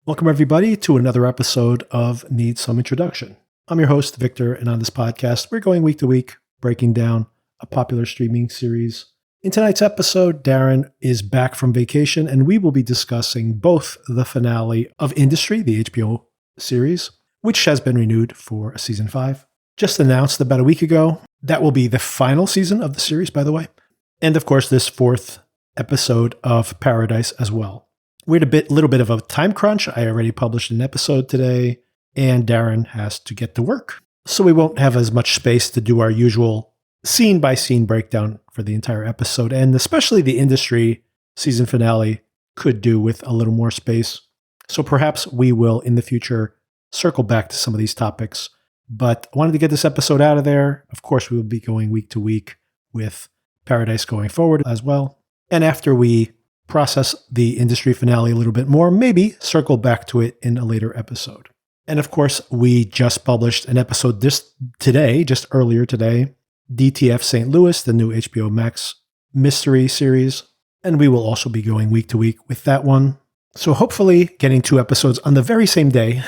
Welcome, everybody, to another episode of Need Some Introduction. I'm your host, Victor, and on this podcast, we're going week to week, breaking down a popular streaming series. In tonight's episode, Darren is back from vacation, and we will be discussing both the finale of Industry, the HBO series, which has been renewed for a season 5, just announced about a week ago. That will be the final season of the series, by the way. And of course, this 4th episode of Paradise as well. We're at a little bit of a time crunch. I already published an episode today, and Darren has to get to work. So we won't have as much space to do our usual scene-by-scene breakdown for the entire episode, and especially the Industry season finale could do with a little more space. So perhaps we will, in the future, circle back to some of these topics. But I wanted to get this episode out of there. Of course, we will be going week to week with Paradise going forward as well. And after we process the Industry finale a little bit more, maybe circle back to it in a later episode. And of course, we just published an episode just earlier today, DTF St. Louis, the new HBO Max mystery series. And we will also be going week to week with that one. So hopefully getting 2 episodes on the very same day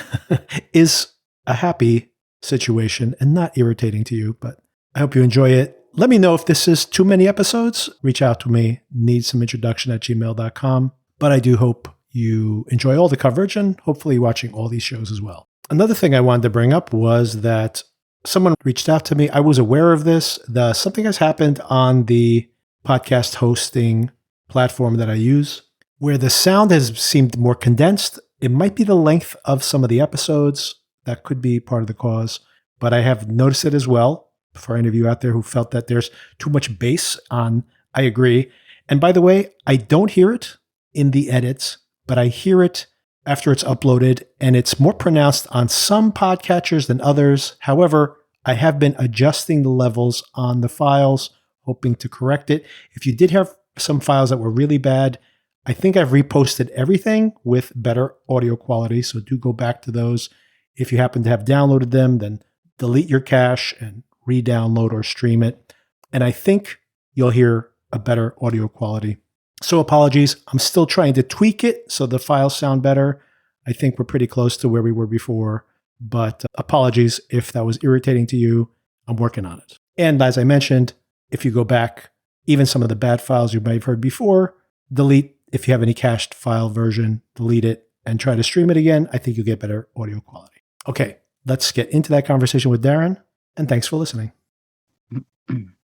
is a happy situation and not irritating to you, but I hope you enjoy it. Let me know if this is too many episodes. Reach out to me, needsomeIntroduction@gmail.com. But I do hope you enjoy all the coverage and hopefully watching all these shows as well. Another thing I wanted to bring up was that someone reached out to me. I was aware of this. Something has happened on the podcast hosting platform that I use where the sound has seemed more condensed. It might be the length of some of the episodes. That could be part of the cause. But I have noticed it as well. For any of you out there who felt that there's too much bass on, I agree. And by the way, I don't hear it in the edits, but I hear it after it's uploaded, and it's more pronounced on some podcatchers than others. However, I have been adjusting the levels on the files, hoping to correct it. If you did have some files that were really bad, I think I've reposted everything with better audio quality, so do go back to those. If you happen to have downloaded them, then delete your cache and re-download or stream it. And I think you'll hear a better audio quality. So apologies. I'm still trying to tweak it so the files sound better. I think we're pretty close to where we were before, but apologies if that was irritating to you. I'm working on it. And as I mentioned, if you go back, even some of the bad files you might have heard before, delete. If you have any cached file version, delete it and try to stream it again. I think you'll get better audio quality. Okay, let's get into that conversation with Darren. And thanks for listening.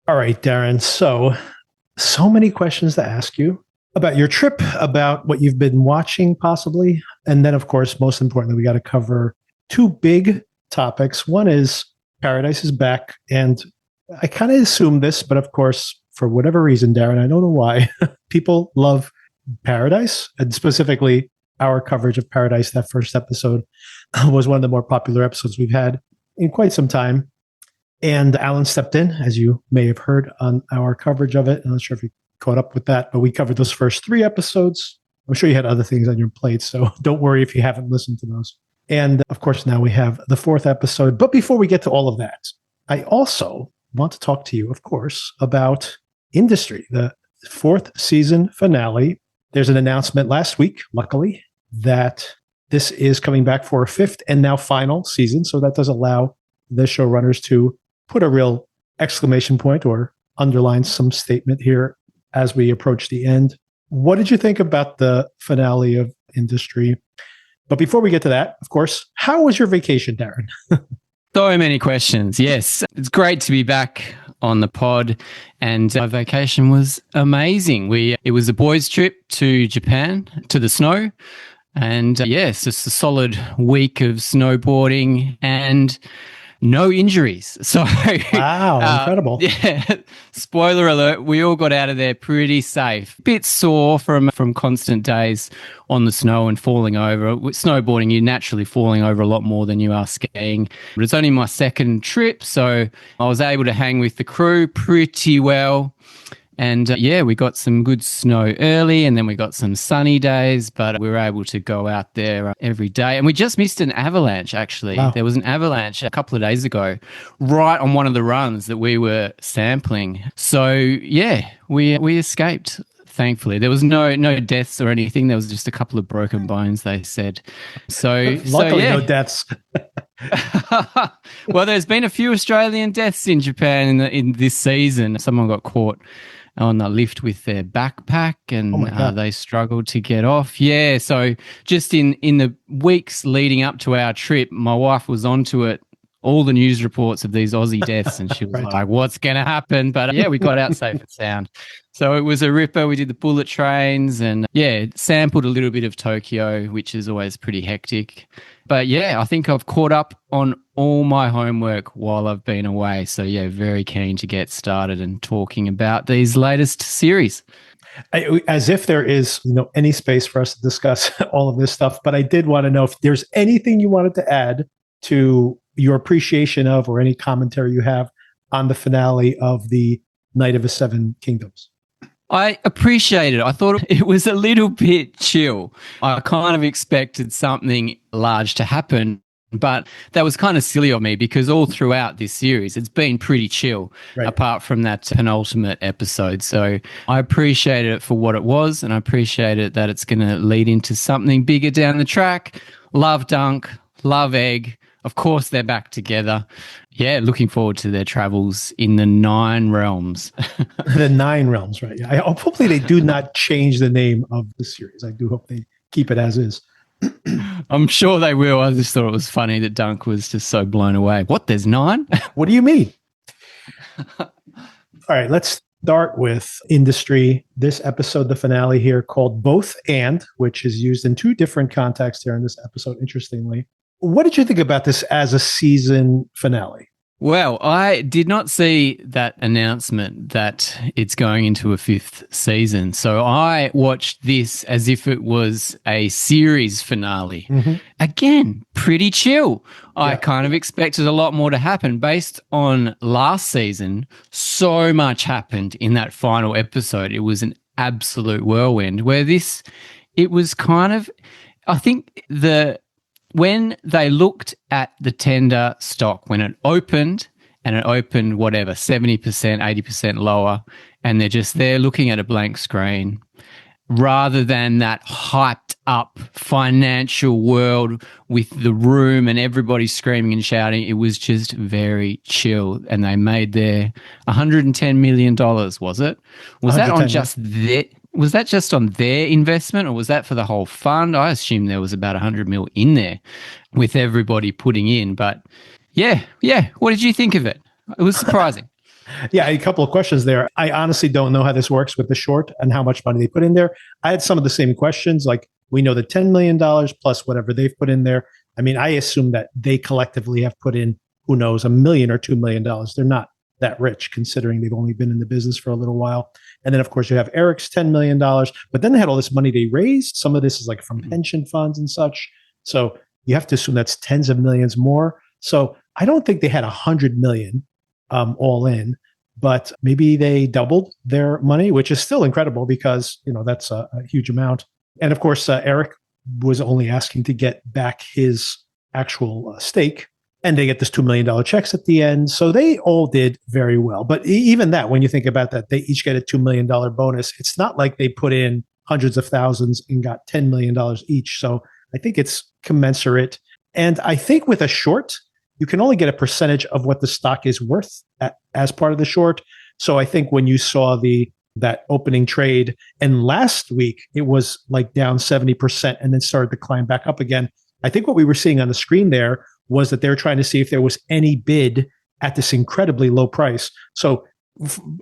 All right, Darren. So many questions to ask you about your trip, about what you've been watching possibly. And then, of course, most importantly, we got to cover 2 big topics. One is Paradise is back. And I kind of assumed this, but of course, for whatever reason, Darren, I don't know why, people love Paradise, and specifically our coverage of Paradise. That first episode was one of the more popular episodes we've had in quite some time. And Alan stepped in, as you may have heard on our coverage of it. I'm not sure if you caught up with that, but we covered those first 3 episodes. I'm sure you had other things on your plate, so don't worry if you haven't listened to those. And of course, now we have the 4th episode. But before we get to all of that, I also want to talk to you, of course, about Industry, the 4th season finale. There's an announcement last week, luckily, that this is coming back for a 5th and now final season. So that does allow the showrunners to put a real exclamation point or underline some statement here as we approach the end. What did you think about the finale of Industry? But before we get to that, of course, how was your vacation, Darren? So many questions. Yes, it's great to be back on the pod, and my vacation was amazing. It was a boys' trip to Japan, to the snow, and yes, just a solid week of snowboarding and no injuries. So wow, incredible. Yeah. Spoiler alert, we all got out of there pretty safe. Bit sore from constant days on the snow and falling over. With snowboarding, you're naturally falling over a lot more than you are skiing. But it's only my 2nd trip, so I was able to hang with the crew pretty well. And yeah, we got some good snow early, and then we got some sunny days, but we were able to go out there every day. And we just missed an avalanche, actually. Wow. There was an avalanche a couple of days ago, right on one of the runs that we were sampling. So yeah, we escaped thankfully. There was no deaths or anything. There was just a couple of broken bones, they said. Luckily, no deaths. Well, there's been a few Australian deaths in Japan in this season. Someone got caught on the lift with their backpack and they struggled to get off. Yeah, so just in the weeks leading up to our trip, my wife was onto it, all the news reports of these Aussie deaths, and she was like, what's going to happen? But yeah, we got out safe and sound. So it was a ripper. We did the bullet trains and sampled a little bit of Tokyo, which is always pretty hectic. But yeah, I think I've caught up on all my homework while I've been away. So yeah, very keen to get started and talking about these latest series. As if there is, any space for us to discuss all of this stuff. But I did want to know if there's anything you wanted to add to your appreciation of, or any commentary you have on the finale of the Night of the Seven Kingdoms. I appreciate it. I thought it was a little bit chill. I kind of expected something large to happen, but that was kind of silly of me because all throughout this series, it's been pretty chill, apart from that penultimate episode. So I appreciated it for what it was, and I appreciated that it's going to lead into something bigger down the track. Love Dunk, love Egg. Of course, they're back together. Yeah, looking forward to their travels in the 9 realms. The 9 realms, right? Yeah. Hopefully they do not change the name of the series. I do hope they keep it as is. I'm sure they will. I just thought it was funny that Dunk was just so blown away. What, there's 9? What do you mean? All right, let's start with industry. This episode, the finale here, called Both And, which is used in 2 different contexts here in this episode, interestingly. What did you think about this as a season finale? Well, I did not see that announcement that it's going into a 5th season. So I watched this as if it was a series finale. Mm-hmm. Again, pretty chill. Yeah. I kind of expected a lot more to happen. Based on last season, so much happened in that final episode. It was an absolute whirlwind, where this, it was kind of, I think when they looked at the tender stock, when it opened, and it opened whatever, 70%, 80% lower, and they're just there looking at a blank screen, rather than that hyped up financial world with the room and everybody screaming and shouting, it was just very chill. And they made their $110 million, was it? Was that on just their... Was that just on their investment, or was that for the whole fund? I assume there was about 100 mil in there with everybody putting in. But yeah. What did you think of it? It was surprising. Yeah, a couple of questions there. I honestly don't know how this works with the short and how much money they put in there. I had some of the same questions. Like, we know the $10 million plus whatever they've put in there. I mean, I assume that they collectively have put in, who knows, $1 million or $2 million. They're not that rich, considering they've only been in the business for a little while. And then, of course, you have Eric's $10 million, but then they had all this money they raised. Some of this is like from pension funds and such. So you have to assume that's tens of millions more. So I don't think they had 100 million all in, but maybe they doubled their money, which is still incredible because, that's a huge amount. And of course, Eric was only asking to get back his actual stake. And they get this $2 million checks at the end. So they all did very well. But even that, when you think about that, they each get a $2 million bonus. It's not like they put in hundreds of thousands and got $10 million each. So I think it's commensurate. And I think with a short, you can only get a percentage of what the stock is worth as part of the short. So I think when you saw that opening trade, and last week it was like down 70% and then started to climb back up again. I think what we were seeing on the screen there was that they're trying to see if there was any bid at this incredibly low price. So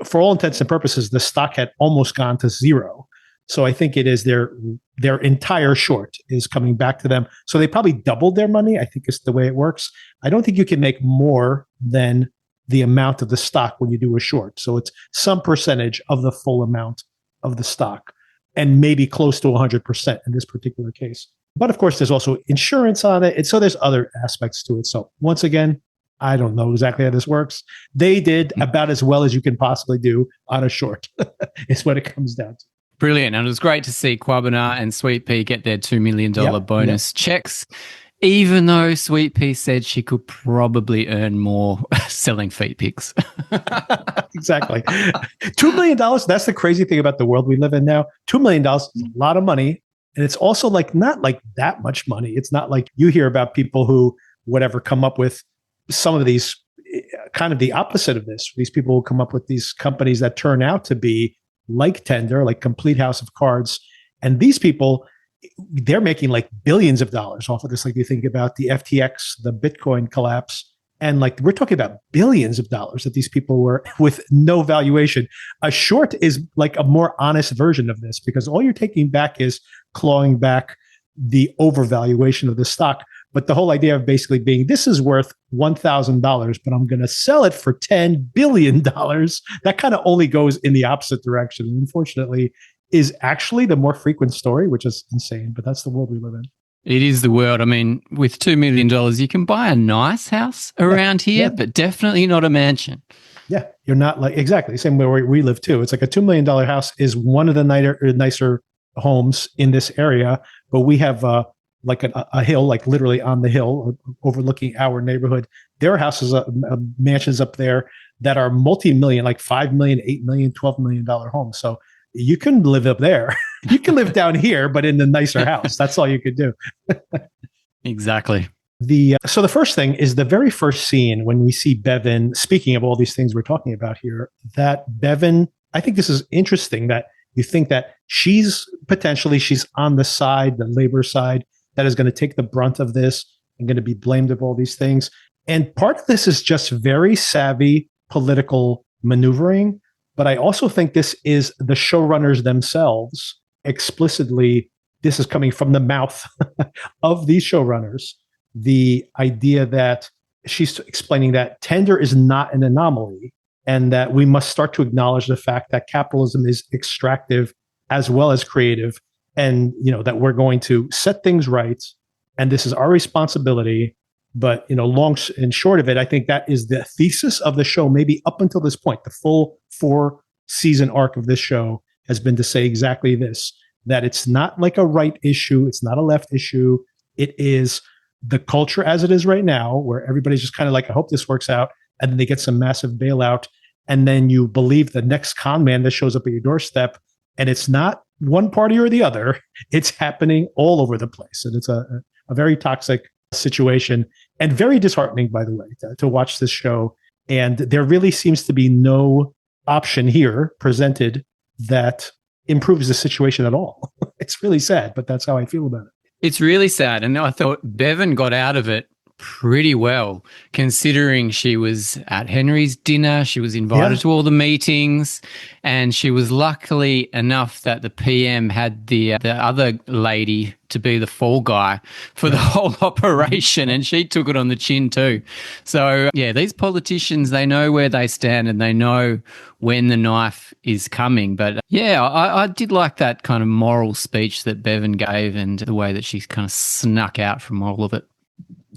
for all intents and purposes, the stock had almost gone to zero. So I think it is their entire short is coming back to them. So they probably doubled their money, I think is the way it works. I don't think you can make more than the amount of the stock when you do a short. So it's some percentage of the full amount of the stock, and maybe close to 100% in this particular case. But of course, there's also insurance on it. And so there's other aspects to it. So once again, I don't know exactly how this works. They did about as well as you can possibly do on a short, is what it comes down to. Brilliant. And it was great to see Kwabena and Sweet Pea get their $2 million bonus checks. Even though Sweet Pea said she could probably earn more selling feet pics. Exactly. $2 million. That's the crazy thing about the world we live in now. $2 million is a lot of money. And it's also like not like that much money. It's not like you hear about people who whatever come up with some of these kind of the opposite of this. These people will come up with these companies that turn out to be like Tender, like Complete House of Cards. And these people, they're making like billions of dollars off of this. Like you think about the FTX, the Bitcoin collapse, and like we're talking about billions of dollars that these people were with no valuation. A short is like a more honest version of this because all you're taking back is clawing back the overvaluation of the stock. But the whole idea of basically being, this is worth $1,000, but I'm going to sell it for $10 billion. That kind of only goes in the opposite direction. And unfortunately, is actually the more frequent story, which is insane, but that's the world we live in. It is the world. I mean, with $2 million, you can buy a nice house around here, but definitely not a mansion. Yeah, you're not like, exactly, same way where we live too. It's like a $2 million house is one of the nicer homes in this area, but we have like a hill, like literally on the hill overlooking our neighborhood. There are houses, mansions up there that are multi-million, like $5 million, $8 million, $12 million homes. So you can live up there. You can live down here, but in the nicer house. That's all you could do. Exactly. So the first thing is the very first scene when we see Bevin, speaking of all these things we're talking about here, that Bevin, I think this is interesting that you think that she's on the side, the labor side, that is going to take the brunt of this and going to be blamed of all these things. And part of this is just very savvy political maneuvering. But I also think this is the showrunners themselves explicitly, this is coming from the mouth of these showrunners. The idea that she's explaining that Tender is not an anomaly and that we must start to acknowledge the fact that capitalism is extractive as well as creative. And, that we're going to set things right. And this is our responsibility. But, long and short of it, I think that is the thesis of the show, maybe up until this point. The full 4-season arc of this show has been to say exactly this, that it's not like a right issue. It's not a left issue. It is the culture as it is right now, where everybody's just kind of like, I hope this works out. And then they get some massive bailout. And then you believe the next con man that shows up at your doorstep. And it's not one party or the other. It's happening all over the place. And it's a very toxic situation and very disheartening, by the way, to watch this show. And there really seems to be no option here presented that improves the situation at all. It's really sad, but that's how I feel about it. It's really sad. And I thought Bevin got out of it pretty well, considering she was at Henry's dinner, she was invited to all the meetings, and she was luckily enough that the PM had the other lady to be the fall guy for the whole operation, and she took it on the chin too. So, these politicians, they know where they stand and they know when the knife is coming. But, I did like that kind of moral speech that Bevin gave and the way that she kind of snuck out from all of it.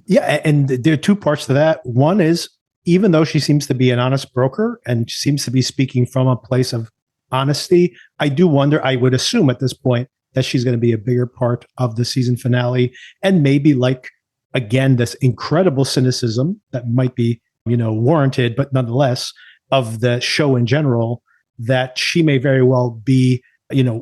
Yeah, and there are two parts to that. One is, even though she seems to be an honest broker and seems to be speaking from a place of honesty, I do wonder, I would assume at this point that she's going to be a bigger part of the season finale. And maybe like, again, this incredible cynicism that might be, warranted, but nonetheless, of the show in general, that she may very well be,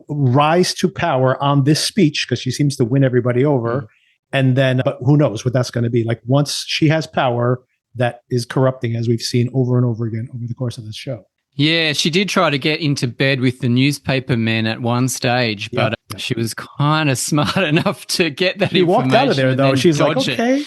rise to power on this speech because she seems to win everybody over. Mm-hmm. And then, but who knows what that's going to be like once she has power that is corrupting, as we've seen over and over again over the course of this show. Yeah, she did try to get into bed with the newspaper men at one stage, but she was kind of smart enough to get that information. She walked out of there, though. She's like, okay.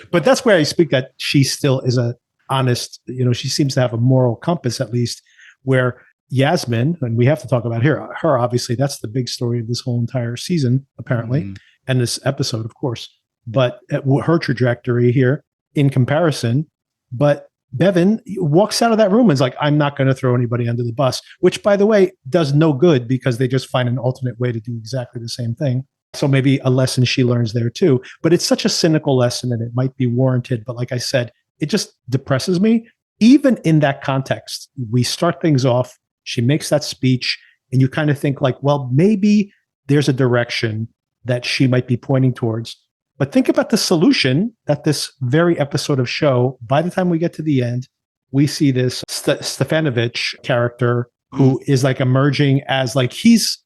But that's where I speak that she still is a honest, she seems to have a moral compass, at least, where Yasmin, and we have to talk about her obviously, that's the big story of this whole entire season, apparently. And this episode, of course, but her trajectory here in comparison. But Bevin walks out of that room and is like, I'm not going to throw anybody under the bus, which, by the way, does no good because they just find an alternate way to do exactly the same thing. So maybe a lesson she learns there too. But it's such a cynical lesson and it might be warranted. But like I said, it just depresses me. Even in that context, we start things off. She makes that speech and you kind of think like, well, maybe there's a direction that she might be pointing towards. But think about the solution that this very episode of show, by the time we get to the end, we see this Stefanovich character who is like emerging as like he's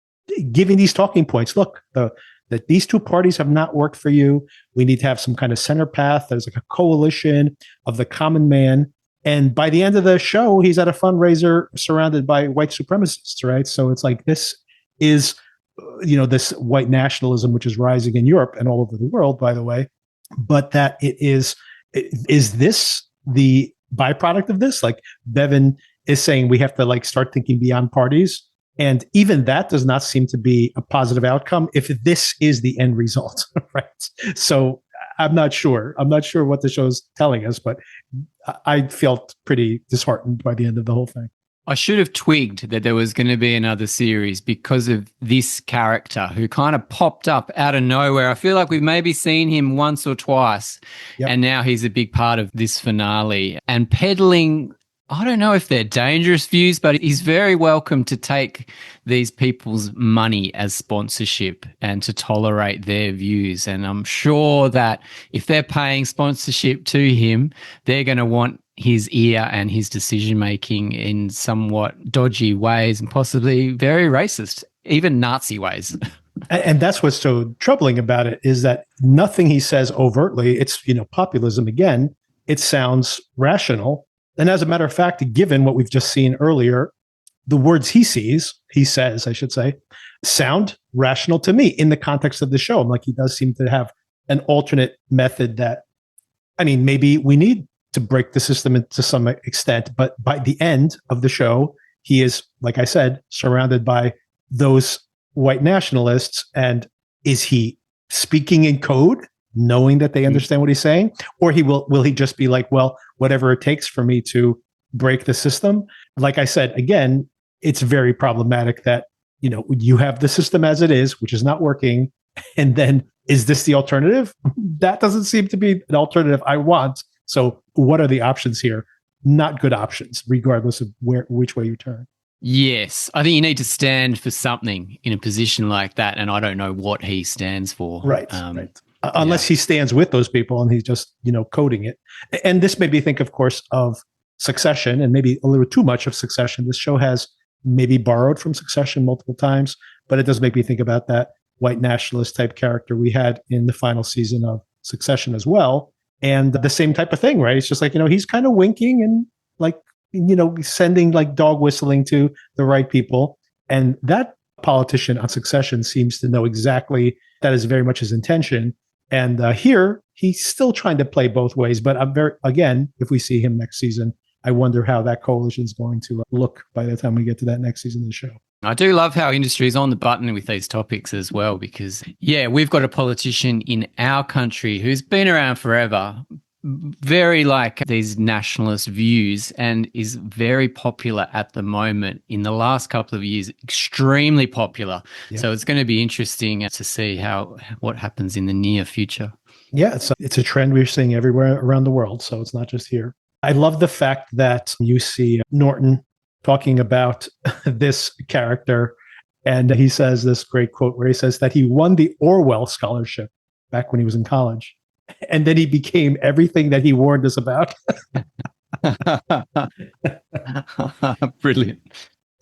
giving these talking points. Look, that these two parties have not worked for you. We need to have some kind of center path. There's like a coalition of the common man. And by the end of the show, he's at a fundraiser surrounded by white supremacists, right? So it's like this is, this white nationalism, which is rising in Europe and all over the world, by the way. But that is this the byproduct of this? Like Bevin is saying we have to like start thinking beyond parties. And even that does not seem to be a positive outcome if this is the end result, right? So I'm not sure. I'm not sure what the show's telling us, but I felt pretty disheartened by the end of the whole thing. I should have twigged that there was going to be another series because of this character who kind of popped up out of nowhere. I feel like we've maybe seen him once or twice, and now he's a big part of this finale. And peddling, I don't know if they're dangerous views, but he's very welcome to take these people's money as sponsorship and to tolerate their views. And I'm sure that if they're paying sponsorship to him, they're going to want his ear and his decision-making in somewhat dodgy ways and possibly very racist, even Nazi ways. And that's what's so troubling about it is that nothing he says overtly, it's, populism again, it sounds rational. And as a matter of fact, given what we've just seen earlier, the words he says, I should say, sound rational to me in the context of the show. I'm like, he does seem to have an alternate method that, maybe we need to break the system to some extent, but by the end of the show, he is, like I said, surrounded by those white nationalists. And is he speaking in code, knowing that they understand what he's saying? Or will he just be like, well, whatever it takes for me to break the system? Like I said, again, it's very problematic that, you have the system as it is, which is not working. And then is this the alternative? That doesn't seem to be an alternative I want. So what are the options here? Not good options, regardless of which way you turn. Yes. I think you need to stand for something in a position like that. And I don't know what he stands for. Right. Right. Unless he stands with those people and he's just, coding it. And this made me think, of course, of Succession and maybe a little too much of Succession. This show has maybe borrowed from Succession multiple times, but it does make me think about that white nationalist type character we had in the final season of Succession as well. And the same type of thing, right? It's just like, he's kind of winking and like, sending like dog whistling to the right people. And that politician on Succession seems to know exactly that is very much his intention. And here, he's still trying to play both ways. But again, if we see him next season, I wonder how that coalition is going to look by the time we get to that next season of the show. I do love how industry is on the button with these topics as well, because, we've got a politician in our country who's been around forever, very like these nationalist views, and is very popular at the moment. In the last couple of years, extremely popular. Yeah. So it's going to be interesting to see what happens in the near future. Yeah, it's a trend we're seeing everywhere around the world, so it's not just here. I love the fact that you see Norton talking about this character, and he says this great quote where he says that he won the Orwell Scholarship back when he was in college. And then he became everything that he warned us about. Brilliant.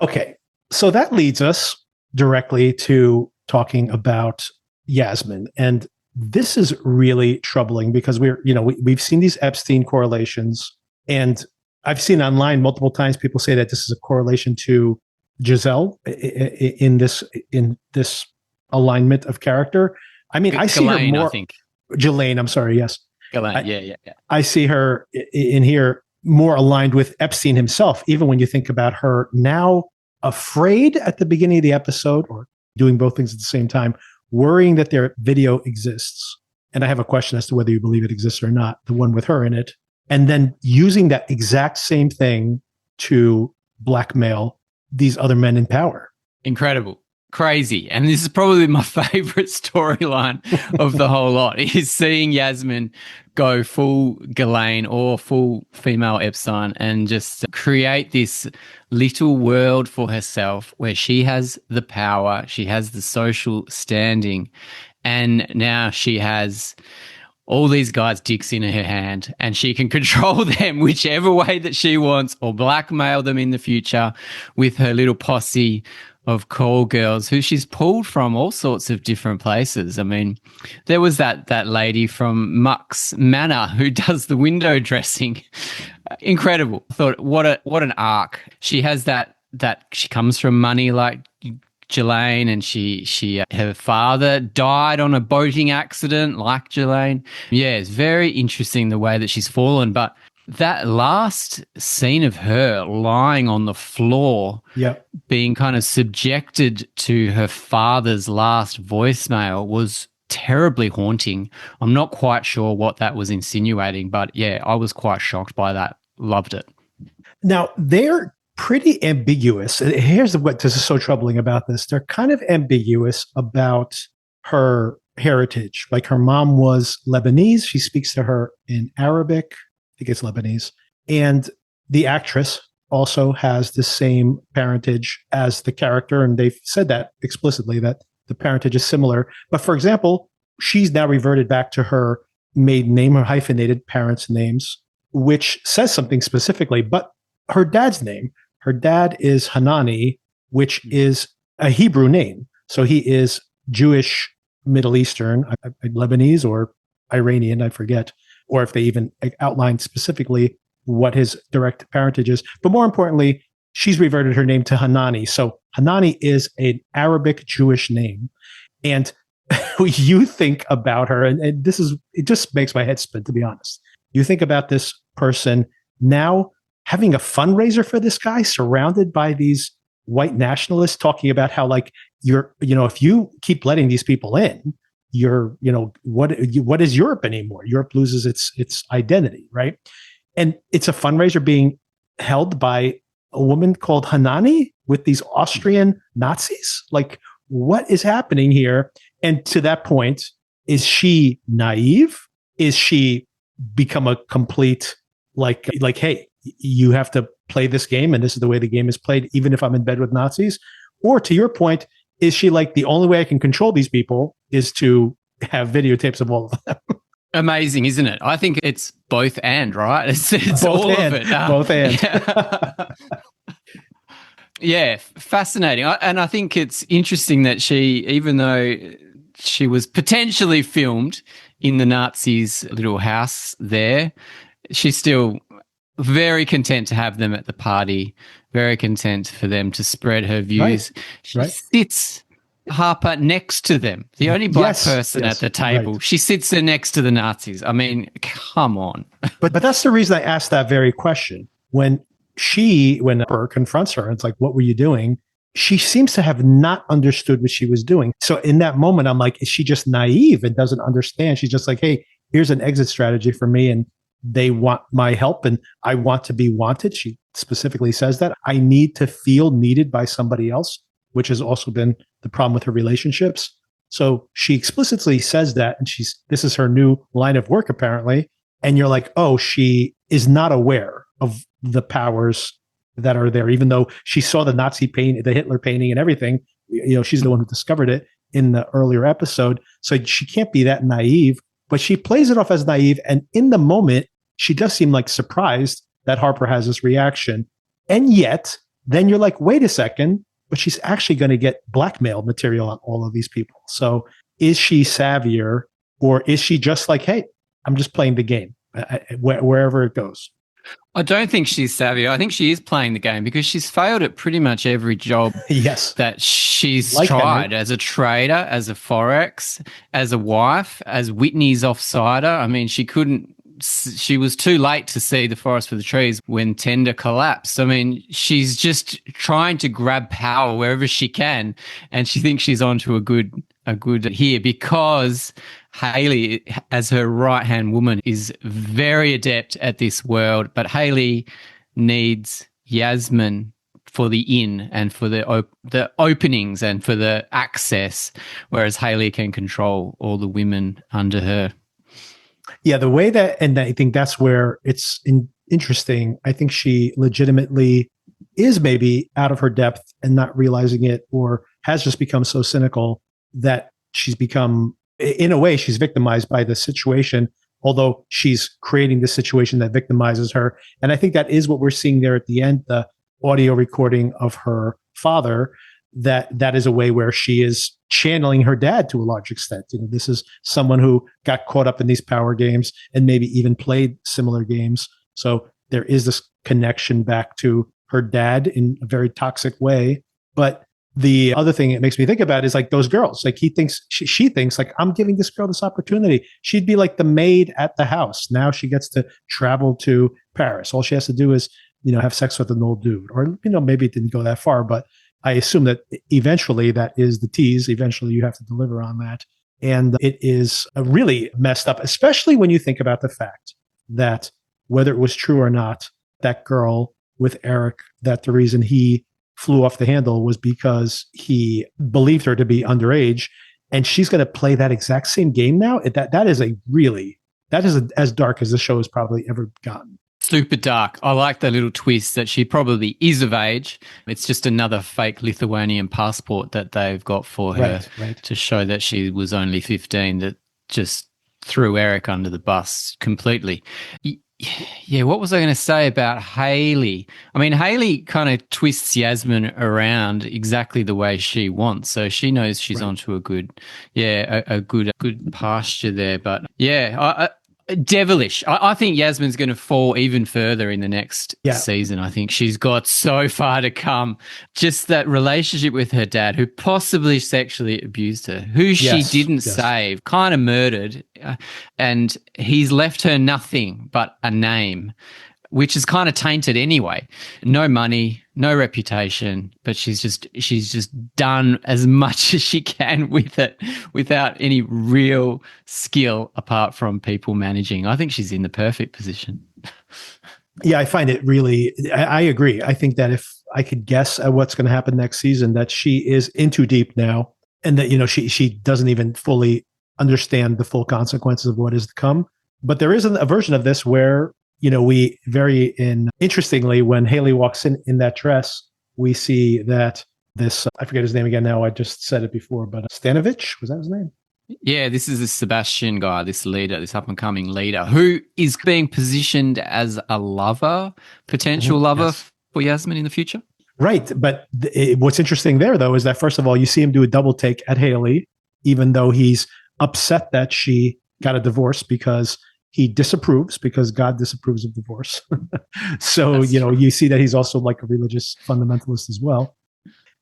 Okay. So that leads us directly to talking about Yasmin. And this is really troubling because we've seen these Epstein correlations, and I've seen online multiple times people say that this is a correlation to Giselle in this alignment of character. I see her more. I think. Ghislaine, I'm sorry, yes. Ghislaine, yeah. I see her in here more aligned with Epstein himself, even when you think about her now afraid at the beginning of the episode, or doing both things at the same time, worrying that their video exists. And I have a question as to whether you believe it exists or not, the one with her in it. And then using that exact same thing to blackmail these other men in power. Incredible. Crazy. And this is probably my favorite storyline of the whole lot, is seeing Yasmin go full Ghislaine or full female Epstein and just create this little world for herself where she has the power, she has the social standing, And now she has all these guys' dicks in her hand, and she can control them whichever way that she wants, or blackmail them in the future with her little posse of call girls who she's pulled from all sorts of different places. I mean, there was that lady from Muck's Manor who does the window dressing. Incredible. I thought, what an arc. She has that she comes from money like Ghislaine, and she her father died on a boating accident like Ghislaine. Yeah, it's very interesting the way that she's fallen. But that last scene of her lying on the floor, being kind of subjected to her father's last voicemail, was terribly haunting. I'm not quite sure what that was insinuating, but yeah, I was quite shocked by that. Loved it. Now, they're pretty ambiguous. Here's what this is so troubling about this. They're kind of ambiguous about her heritage. Like, her mom was Lebanese. She speaks to her in Arabic. I think it's Lebanese. And the actress also has the same parentage as the character. And they've said that explicitly, that the parentage is similar. But for example, she's now reverted back to her maiden name, her hyphenated parents' names, which says something specifically. But her dad's name, her dad is Hanani, which is a Hebrew name. So he is Jewish, Middle Eastern, Lebanese or Iranian, I forget, or if they even outline specifically what his direct parentage is. But more importantly, she's reverted her name to Hanani. So Hanani is an Arabic Jewish name. And you think about her, and it just makes my head spin, to be honest. You think about this person now having a fundraiser for this guy, surrounded by these white nationalists, talking about how, like, if you keep letting these people in, what is Europe anymore? Europe loses its identity, right? And it's a fundraiser being held by a woman called Hanani with these Austrian Nazis. Like, what is happening here? And to that point, is she naive? Is she become a complete like, hey, you have to play this game, and this is the way the game is played, even if I'm in bed with Nazis? Or to your point, is she like, the only way I can control these people is to have videotapes of all of them? Amazing, isn't it? I think it's both and, right? It's both all of it. Both and. Yeah, fascinating. And I think it's interesting that she, even though she was potentially filmed in the Nazis' little house there, she's still very content to have them at the party, very content for them to spread her views. Right. She sits, Harper, next to them, the only black person at the table. Right. She sits there next to the Nazis. I mean, come on. But that's the reason I asked that very question. When Harper confronts her, it's like, what were you doing? She seems to have not understood what she was doing. So in that moment, I'm like, is she just naive and doesn't understand? She's just like, hey, here's an exit strategy for me, and they want my help, and I want to be wanted. She specifically says that. I need to feel needed by somebody else, which has also been the problem with her relationships. So she explicitly says that, and this is her new line of work, apparently. And you're like, oh, she is not aware of the powers that are there, even though she saw the Nazi painting, the Hitler painting and everything. She's the one who discovered it in the earlier episode. So she can't be that naive, but she plays it off as naive. And in the moment, she does seem like surprised that Harper has this reaction. And yet, then you're like, wait a second, but she's actually going to get blackmail material on all of these people. So is she savvier, or is she just like, hey, I'm just playing the game wherever it goes? I don't think she's savvy. I think she is playing the game, because she's failed at pretty much every job that she's tried, as a trader, as a Forex, as a wife, as Whitney's offsider. I mean, she was too late to see the forest for the trees when Tender collapsed. I mean, she's just trying to grab power wherever she can, and she thinks she's onto a good here, because Hailey, as her right-hand woman, is very adept at this world, but Hailey needs Yasmin for the in and for the openings and for the access, whereas Hailey can control all the women under her. Yeah, the way that, and I think that's where it's interesting. I think she legitimately is maybe out of her depth and not realizing it, or has just become so cynical that she's become in a way, she's victimized by the situation, although she's creating the situation that victimizes her. And I think that is what we're seeing there at the end, the audio recording of her father, that is a way where she is channeling her dad to a large extent. This is someone who got caught up in these power games and maybe even played similar games. So there is this connection back to her dad in a very toxic way. But the other thing it makes me think about is like those girls. Like she thinks like, I'm giving this girl this opportunity. She'd be like the maid at the house. Now she gets to travel to Paris. All she has to do is, have sex with an old dude, or, maybe it didn't go that far, but I assume that eventually that is the tease. Eventually you have to deliver on that. And it is really messed up, especially when you think about the fact that whether it was true or not, that girl with Eric, that the reason he flew off the handle was because he believed her to be underage. And she's going to play that exact same game now. That is as dark as the show has probably ever gotten. Super dark. I like the little twist that she probably is of age. It's just another fake Lithuanian passport that they've got for her to show that she was only 15, that just threw Eric under the bus completely. Yeah, what was I going to say about Hailey? I mean, Hailey kind of twists Yasmin around exactly the way she wants. So she knows she's onto a good pasture there. But yeah, devilish. I think Yasmin's going to fall even further in the next season. I think she's got so far to come. Just that relationship with her dad, who possibly sexually abused her, who she didn't save, kind of murdered, and he's left her nothing but a name, which is kind of tainted anyway. No money, no reputation, but she's just done as much as she can with it without any real skill apart from people managing. I think she's in the perfect position. Yeah, I find it really, I agree. I think that if I could guess at what's going to happen next season, that she is in too deep now, and that, she doesn't even fully understand the full consequences of what is to come. But there is a version of this where, we interestingly, when Hailey walks in that dress, we see that this, I forget his name again now, I just said it before, but Stanovich, was that his name? Yeah, this is the Sebastian guy, this leader, this up-and-coming leader, who is being positioned as a lover, potential lover for Yasmin in the future. Right, but what's interesting there, though, is that, first of all, you see him do a double take at Hailey, even though he's upset that she got a divorce because he disapproves, because God disapproves of divorce. So, you see that he's also like a religious fundamentalist as well.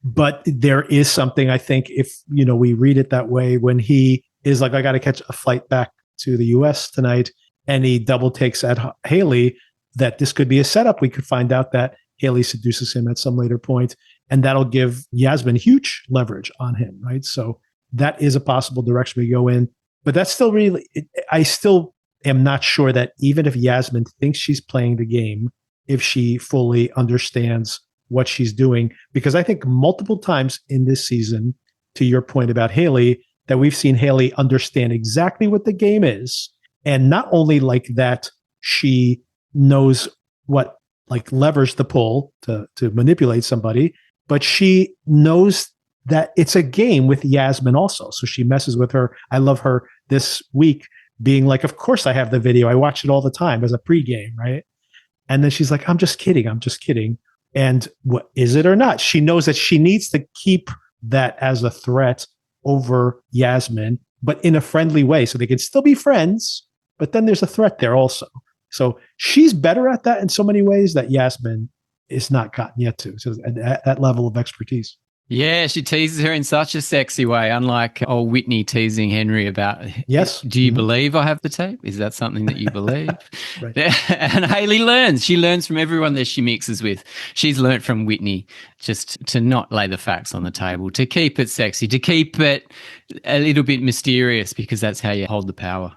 But there is something, I think, if, we read it that way, when he is like, I got to catch a flight back to the US tonight, and he double takes at Hailey, that this could be a setup. We could find out that Hailey seduces him at some later point, and that'll give Yasmin huge leverage on him, right? So that is a possible direction we go in. But that's still really, I still am not sure that even if Yasmin thinks she's playing the game, if she fully understands what she's doing, because I think multiple times in this season, to your point about Hailey, that we've seen Hailey understand exactly what the game is. And not only like that, she knows what like levers to pull to manipulate somebody, but she knows that it's a game with Yasmin also. So she messes with her. I love her this week being like, of course I have the video. I watch it all the time as a pregame, right? And then she's like, I'm just kidding. And what is it or not? She knows that she needs to keep that as a threat over Yasmin, but in a friendly way. So they can still be friends, but then there's a threat there also. So she's better at that in so many ways that Yasmin is not gotten yet to. So at that level of expertise. Yeah, she teases her in such a sexy way, unlike old Whitney teasing Henry about, yes, do you believe I have the tape? Is that something that you believe? Right. And Hailey learns. She learns from everyone that she mixes with. She's learned from Whitney just to not lay the facts on the table, to keep it sexy, to keep it a little bit mysterious, because that's how you hold the power.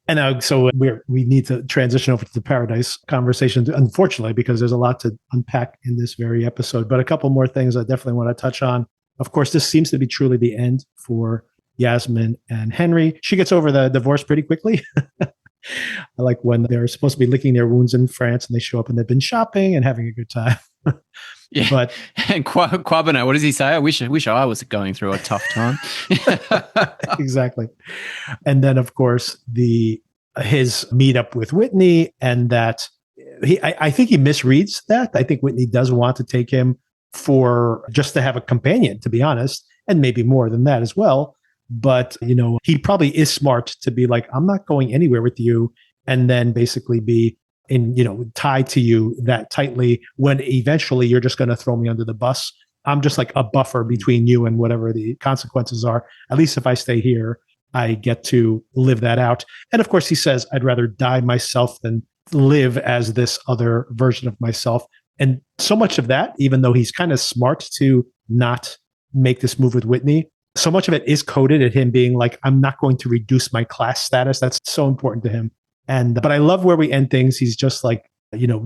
And so we need to transition over to the Paradise conversation, unfortunately, because there's a lot to unpack in this very episode. But a couple more things I definitely want to touch on. Of course, this seems to be truly the end for Yasmin and Henry. She gets over the divorce pretty quickly. I like when they're supposed to be licking their wounds in France and they show up and they've been shopping and having a good time. Yeah. But and Quabana, what does he say? I wish I was going through a tough time. exactly. And then, of course, his meetup with Whitney, and that I think he misreads that. I think Whitney does want to take him for just to have a companion, to be honest, and maybe more than that as well. But, he probably is smart to be like, I'm not going anywhere with you, and then basically be tied to you that tightly when eventually you're just going to throw me under the bus. I'm just like a buffer between you and whatever the consequences are. At least if I stay here, I get to live that out. And of course, he says, I'd rather die myself than live as this other version of myself. And so much of that, even though he's kind of smart to not make this move with Whitney, so much of it is coded at him being like, I'm not going to reduce my class status. That's so important to him. But I love where we end things. He's just like,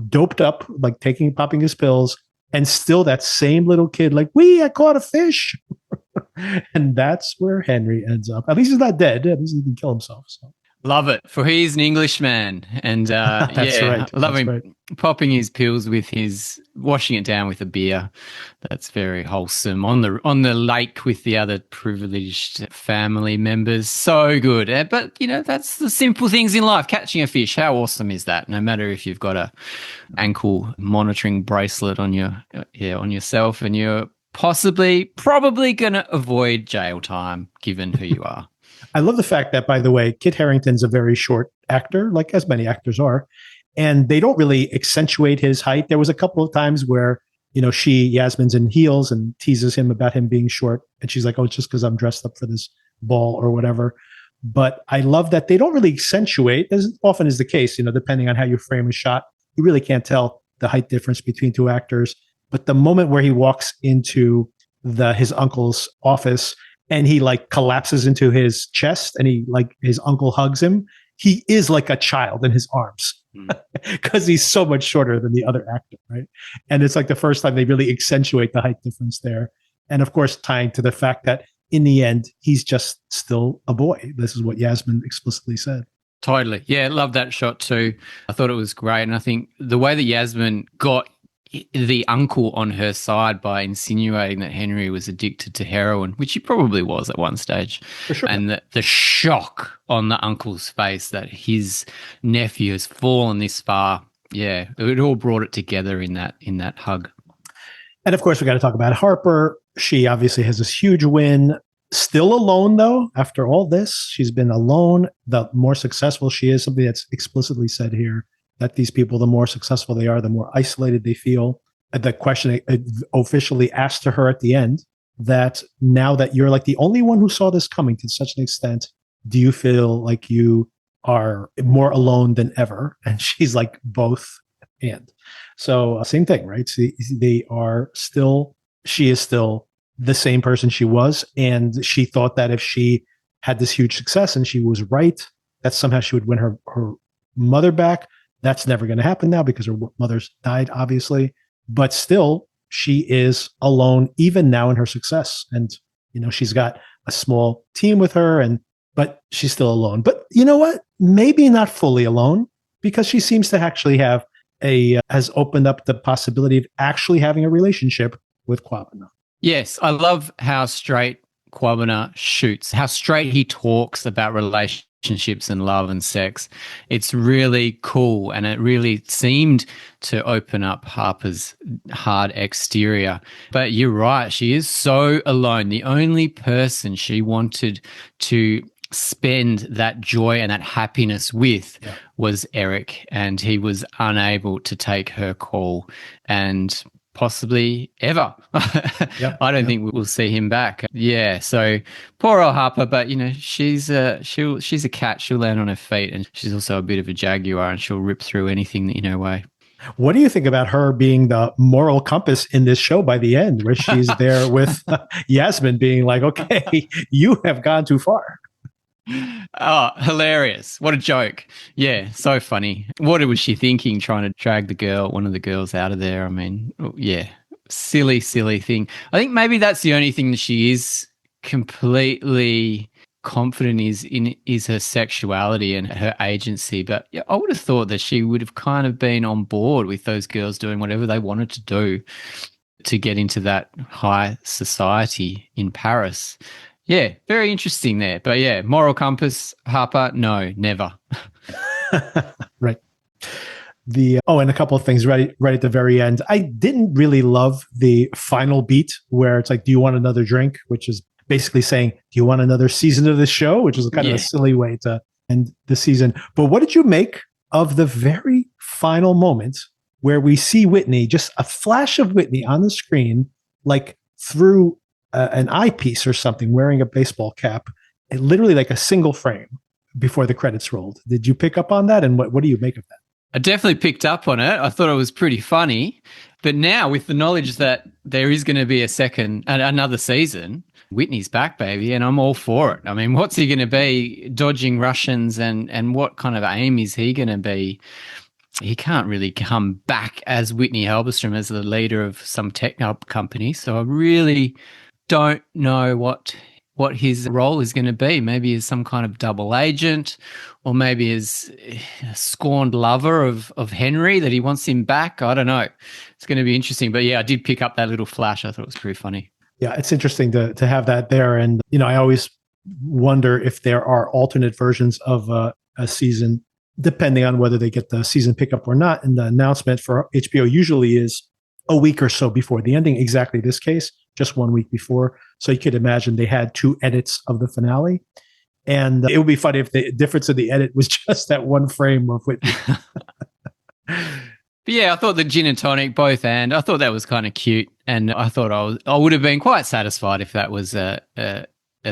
doped up, like popping his pills, and still that same little kid, like, I caught a fish. And that's where Henry ends up. At least he's not dead. At least he can kill himself. So. Love it. For he's an Englishman. And that's right. I love that's him right. popping his pills with washing it down with a beer. That's very wholesome. On the lake with the other privileged family members. So good. But, that's the simple things in life. Catching a fish. How awesome is that? No matter if you've got a ankle monitoring bracelet on yourself, and you're probably going to avoid jail time given who you are. I love the fact that, by the way, Kit Harington's a very short actor, like as many actors are, and they don't really accentuate his height. There was a couple of times where, Yasmin's in heels and teases him about him being short. And she's like, oh, it's just because I'm dressed up for this ball or whatever. But I love that they don't really accentuate, as often is the case, depending on how you frame a shot. You really can't tell the height difference between two actors. But the moment where he walks into his uncle's office, and he like collapses into his chest, and his uncle hugs him, he is like a child in his arms because he's so much shorter than the other actor, right? And it's like the first time they really accentuate the height difference there. And of course, tying to the fact that in the end, he's just still a boy. This is what Yasmin explicitly said. Totally. Yeah, love that shot too. I thought it was great. And I think the way that Yasmin got the uncle on her side by insinuating that Henry was addicted to heroin, which he probably was at one stage. For sure. And the shock on the uncle's face that his nephew has fallen this far. Yeah, it all brought it together in that hug. And of course, we got to talk about Harper. She obviously has this huge win. Still alone, though, after all this. She's been alone. The more successful she is, something that's explicitly said here, that these people, the more successful they are, the more isolated they feel. The question officially asked to her at the end, that now that you're like the only one who saw this coming to such an extent, do you feel like you are more alone than ever? And she's like, both and. So same thing, right? So she is still the same person she was. And she thought that if she had this huge success and she was right, that somehow she would win her mother back. That's never going to happen now because her mother's died, obviously. But still, she is alone, even now in her success. And, she's got a small team with her, but she's still alone. But you know what? Maybe not fully alone, because she seems to actually have has opened up the possibility of actually having a relationship with Quabana. Yes, I love how straight Quabana shoots, how straight he talks about relationships and love and sex. It's really cool, and it really seemed to open up Harper's hard exterior. But you're right, she is so alone. The only person she wanted to spend that joy and that happiness with was Eric, and he was unable to take her call, and possibly ever. I don't think we'll see him back. Yeah, so poor old Harper, but she's a cat. She'll land on her feet, and she's also a bit of a jaguar, and she'll rip through anything in her way. What do you think about her being the moral compass in this show by the end, where she's there with Yasmin being like, okay, you have gone too far? Oh, hilarious. What a joke. Yeah, so funny. What was she thinking, trying to drag one of the girls out of there? I mean, yeah, silly thing. I think maybe that's the only thing that she is completely confident is her sexuality and her agency. But yeah, I would have thought that she would have kind of been on board with those girls doing whatever they wanted to do. to get into that high society in Paris. Yeah, very interesting there. But yeah, moral compass, Harper, no, never. Right. And a couple of things right at the very end. I didn't really love the final beat where it's like, do you want another drink? Which is basically saying, do you want another season of this show? Which is kind of a silly way to end the season. But what did you make of the very final moment where we see Whitney, just a flash of Whitney on the screen, like through an eyepiece or something, wearing a baseball cap, and literally like a single frame before the credits rolled. Did you pick up on that? And what do you make of that? I definitely picked up on it. I thought it was pretty funny. But now with the knowledge that there is going to be another season, Whitney's back, baby, and I'm all for it. I mean, what's he going to be, dodging Russians, and what kind of aim is he going to be? He can't really come back as Whitney Halberstrom as the leader of some tech company. So I really don't know what his role is going to be. Maybe as some kind of double agent, or maybe as a scorned lover of Henry, that he wants him back. I don't know. It's going to be interesting. But yeah, I did pick up that little flash. I thought it was pretty funny. Yeah, it's interesting to have that there. And, I always wonder if there are alternate versions of a season, depending on whether they get the season pickup or not. And the announcement for HBO usually is a week or so before the ending. Exactly this case, just 1 week before. So you could imagine they had 2 edits of the finale. And it would be funny if the difference in the edit was just that one frame of Whitney. But yeah, I thought the gin and tonic, both, and I thought that was kind of cute. And I thought I would have been quite satisfied if that was a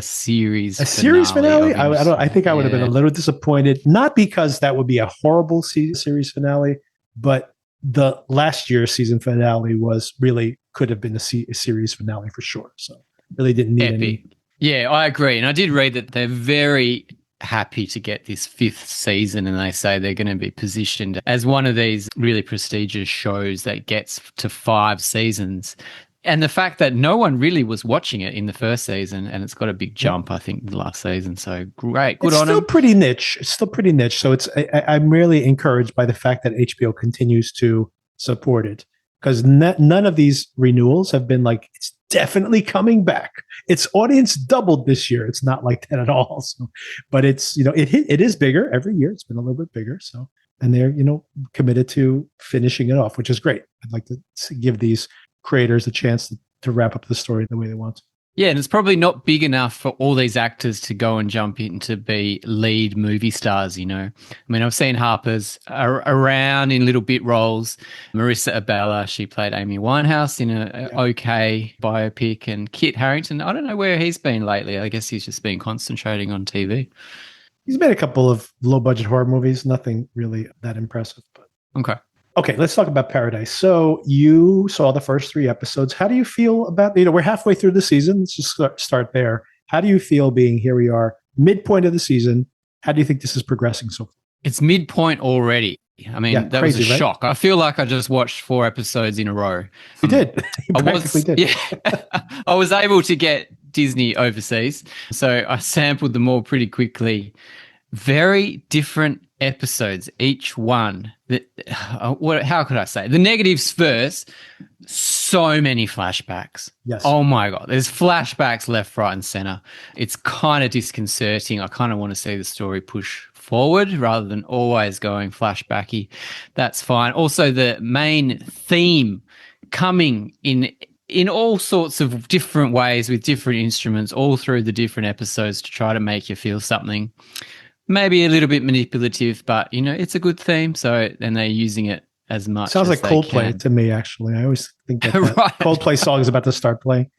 series finale. A series finale? I think I would have been a little disappointed, not because that would be a horrible series finale, but the last year's season finale could have been a series finale for sure. So really didn't need any. Yeah, I agree. And I did read that they're very happy to get this 5th season, and they say they're going to be positioned as one of these really prestigious shows that gets to 5 seasons. And the fact that no one really was watching it in the first season, and it's got a big jump, I think, the last season. So great, good on them. It's still pretty niche. So I'm really encouraged by the fact that HBO continues to support it, because none of these renewals have been like, it's definitely coming back. Its audience doubled this year. It's not like that at all. So, but it's, it is bigger every year. It's been a little bit bigger. So, and they're, committed to finishing it off, which is great. I'd like to give these creators a chance to wrap up the story the way they want to. Yeah, and it's probably not big enough for all these actors to go and jump in to be lead movie stars, I mean, I've seen Harper's around in little bit roles. Marissa Abella, she played Amy Winehouse in a okay biopic, and Kit Harington, I don't know where he's been lately. I guess he's just been concentrating on TV. He's made a couple of low-budget horror movies, nothing really that impressive. But Okay, let's talk about Paradise. So you saw the first 3 episodes. How do you feel about, we're halfway through the season. Let's just start there. How do you feel being here we are, midpoint of the season? How do you think this is progressing so far? It's midpoint already. I mean, that crazy, was a shock. I feel like I just watched 4 episodes in a row. You did. You practically did. Yeah. I was able to get Disney overseas, so I sampled them all pretty quickly. Very different episodes, each one. How could I say? The negatives first, so many flashbacks. Yes. Oh my God. There's flashbacks left, right, and center. It's kind of disconcerting. I kind of want to see the story push forward rather than always going flashbacky. That's fine. Also, the main theme coming in all sorts of different ways with different instruments all through the different episodes to try to make you feel something. Maybe a little bit manipulative, but, it's a good theme. So then they're using it as much. Sounds like Coldplay to me, actually. I always think that right. Coldplay song is about to start playing.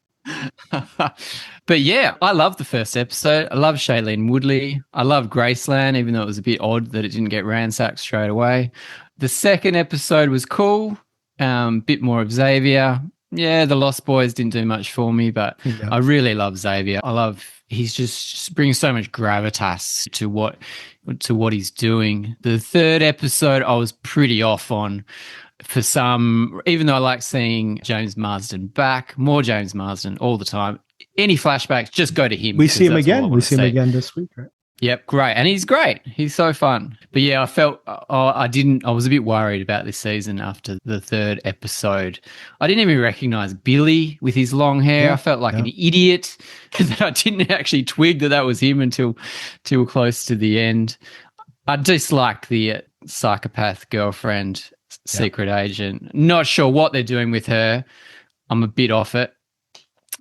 But yeah, I love the first episode. I love Shailene Woodley. I love Graceland, even though it was a bit odd that it didn't get ransacked straight away. The second episode was cool. Bit more of Xavier. Yeah, the Lost Boys didn't do much for me, but I really love Xavier. He's just brings so much gravitas to what he's doing. The third episode I was pretty off on for some, even though I like seeing James Marsden back, more James Marsden all the time. Any flashbacks, just go to him. We see him again. We see him again this week, right? Yep, great. And he's great. He's so fun. But yeah, I was a bit worried about this season after the third episode. I didn't even recognize Billy with his long hair. Yeah, I felt like yeah. an idiot that I didn't actually twig that was him until close to the end. I dislike the psychopath girlfriend, secret agent. Not sure what they're doing with her. I'm a bit off it.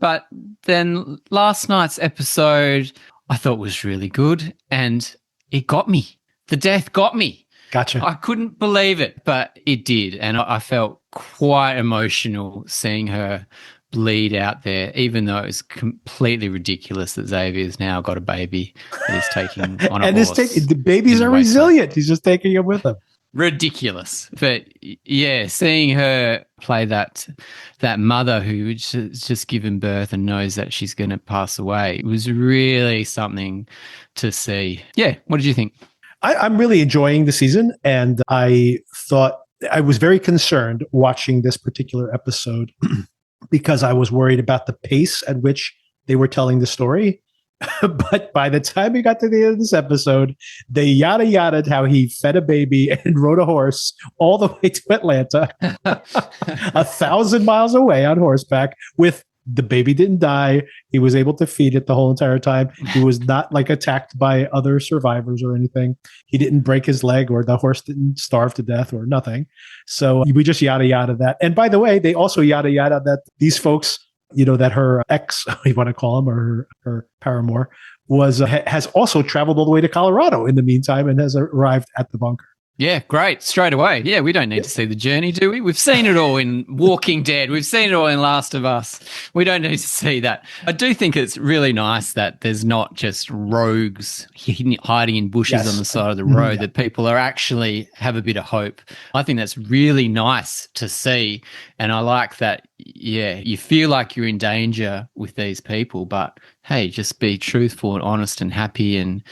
But then last night's episode I thought was really good, and it got me. The death got me. Gotcha. I couldn't believe it, but it did, and I felt quite emotional seeing her bleed out there, even though it's completely ridiculous that Xavier's now got a baby that he's taking on a horse. The babies are resilient. He's just taking him with him. Ridiculous. But yeah, seeing her play that mother who just given birth and knows that she's going to pass away, it was really something to see. Yeah. What did you think? I'm really enjoying the season, and I thought I was very concerned watching this particular episode because I was worried about the pace at which they were telling the story. But by the time we got to the end of this episode, they yada how he fed a baby and rode a horse all the way to Atlanta, 1,000 miles away on horseback with the baby didn't die. He was able to feed it the whole entire time. He was not like attacked by other survivors or anything. He didn't break his leg, or the horse didn't starve to death or nothing. So we just yada that. And by the way, they also yada that these folks, that her ex, you want to call him, or her paramour, has also traveled all the way to Colorado in the meantime and has arrived at the bunker. Yeah, great. Straight away. Yeah, we don't need to see the journey, do we? We've seen it all in Walking Dead. We've seen it all in Last of Us. We don't need to see that. I do think it's really nice that there's not just rogues hiding in bushes on the side of the road, that people are actually have a bit of hope. I think that's really nice to see. And I like that, you feel like you're in danger with these people, but hey, just be truthful and honest and happy, and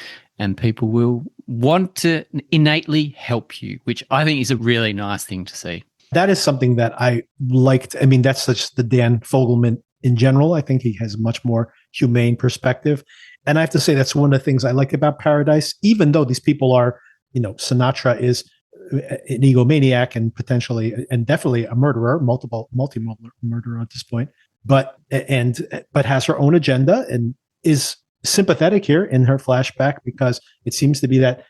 people will want to innately help you, which I think is a really nice thing to see. That is something that I liked. I mean, that's such the Dan Fogelman in general. I think he has a much more humane perspective. And I have to say, that's one of the things I like about Paradise, even though these people are, Sinatra is an egomaniac and potentially and definitely a murderer, multi-murderer at this point, but has her own agenda and is sympathetic here in her flashback, because it seems to be that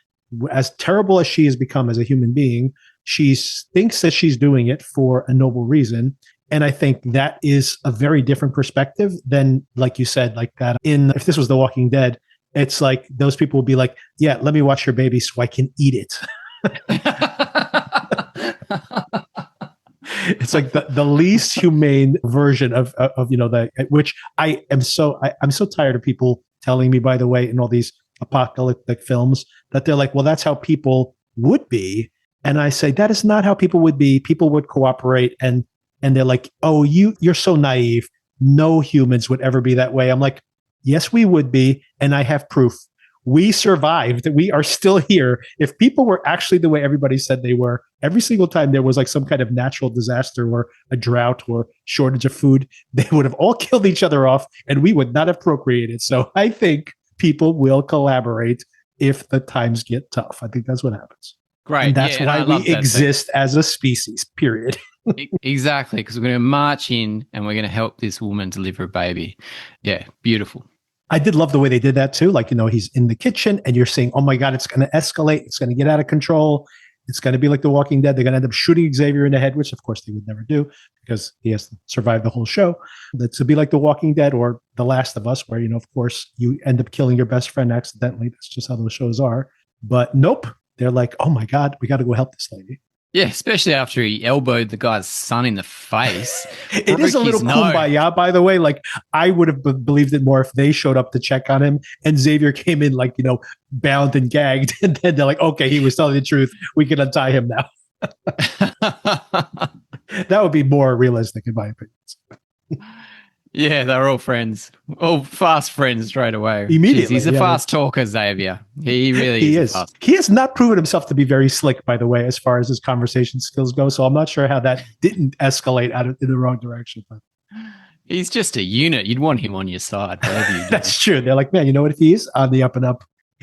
as terrible as she has become as a human being, she thinks that she's doing it for a noble reason. And I think that is a very different perspective than, like you said, like that if this was The Walking Dead, it's like those people will be like, yeah, let me watch your baby so I can eat it. It's like the least humane version of which I'm so tired of people telling me, by the way, in all these apocalyptic films, that they're like, well, that's how people would be. And I say, that is not how people would be. People would cooperate. And they're like, oh, you're so naive. No humans would ever be that way. I'm like, yes, we would be. And I have proof. We survived. We are still here. If people were actually the way everybody said they were, every single time there was like some kind of natural disaster or a drought or shortage of food, they would have all killed each other off and we would not have procreated. So I think people will collaborate if the times get tough. I think that's what happens. Great. And that's why we exist as a species, period. Exactly, because we're going to march in and we're going to help this woman deliver a baby. Yeah, beautiful. I did love the way they did that too. Like, he's in the kitchen and you're saying, oh my God, it's going to escalate. It's going to get out of control. It's going to be like The Walking Dead. They're going to end up shooting Xavier in the head, which of course they would never do because he has to survive the whole show. That's to be like The Walking Dead or The Last of Us, where, of course you end up killing your best friend accidentally. That's just how those shows are. But nope. They're like, oh my God, we got to go help this lady. Yeah, especially after he elbowed the guy's son in the face. It is a little kumbaya, by the way. Like, I would have believed it more if they showed up to check on him and Xavier came in like, bound and gagged. And then they're like, okay, he was telling the truth. We can untie him now. That would be more realistic in my opinion. Yeah, they're all friends. All fast friends straight away. Immediately. Jeez, he's a fast talker, Xavier. He really is. He has not proven himself to be very slick, by the way, as far as his conversation skills go. So I'm not sure how that didn't escalate in the wrong direction. But he's just a unit. You'd want him on your side. That's true. They're like, man, you know what? If he is on the up and up,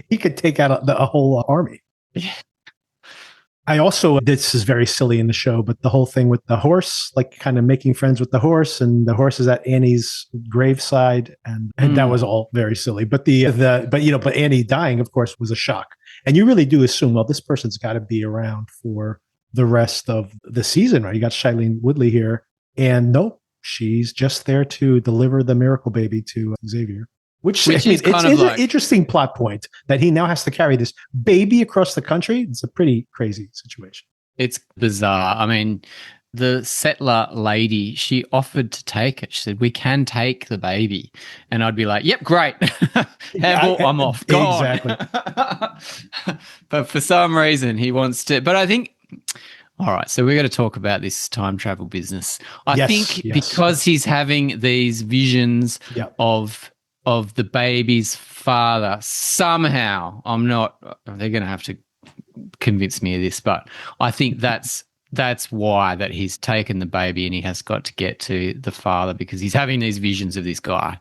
he could take out a whole army. Yeah. I also, this is very silly in the show, but the whole thing with the horse, like kind of making friends with the horse, and the horse is at Annie's graveside, and that was all very silly. But but Annie dying, of course, was a shock. And you really do assume, well, this person's got to be around for the rest of the season, right? You got Shailene Woodley here, and nope, she's just there to deliver the miracle baby to Xavier. Which is it's an interesting plot point that he now has to carry this baby across the country. It's a pretty crazy situation. It's bizarre. I mean, the settler lady, she offered to take it. She said, "We can take the baby." And I'd be like, "Yep, great. I'm off. Go exactly. On." But for some reason, he wants to. But I think, all right, so we're going to talk about this time travel business. I think because he's having these visions of the baby's father, somehow, they're going to have to convince me of this, but I think that's why that he's taken the baby and he has got to get to the father, because he's having these visions of this guy.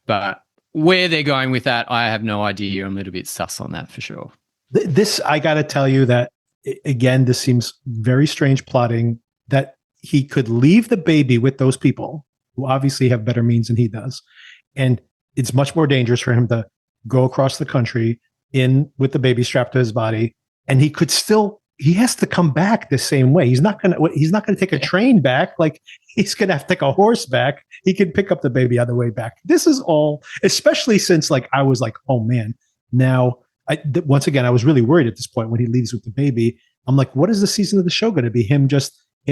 But where they're going with that, I have no idea. I'm a little bit sus on that for sure. This, I got to tell you that, again, this seems very strange plotting, that he could leave the baby with those people who obviously have better means than he does. And it's much more dangerous for him to go across the country with the baby strapped to his body. And he has to come back the same way. He's not going to take a train back. Like, he's going to have to take a horse back. He can pick up the baby on the way back. This is all, especially since I was like, oh man, now once again, I was really worried at this point when he leaves with the baby. I'm like, what is the season of the show going to be? Him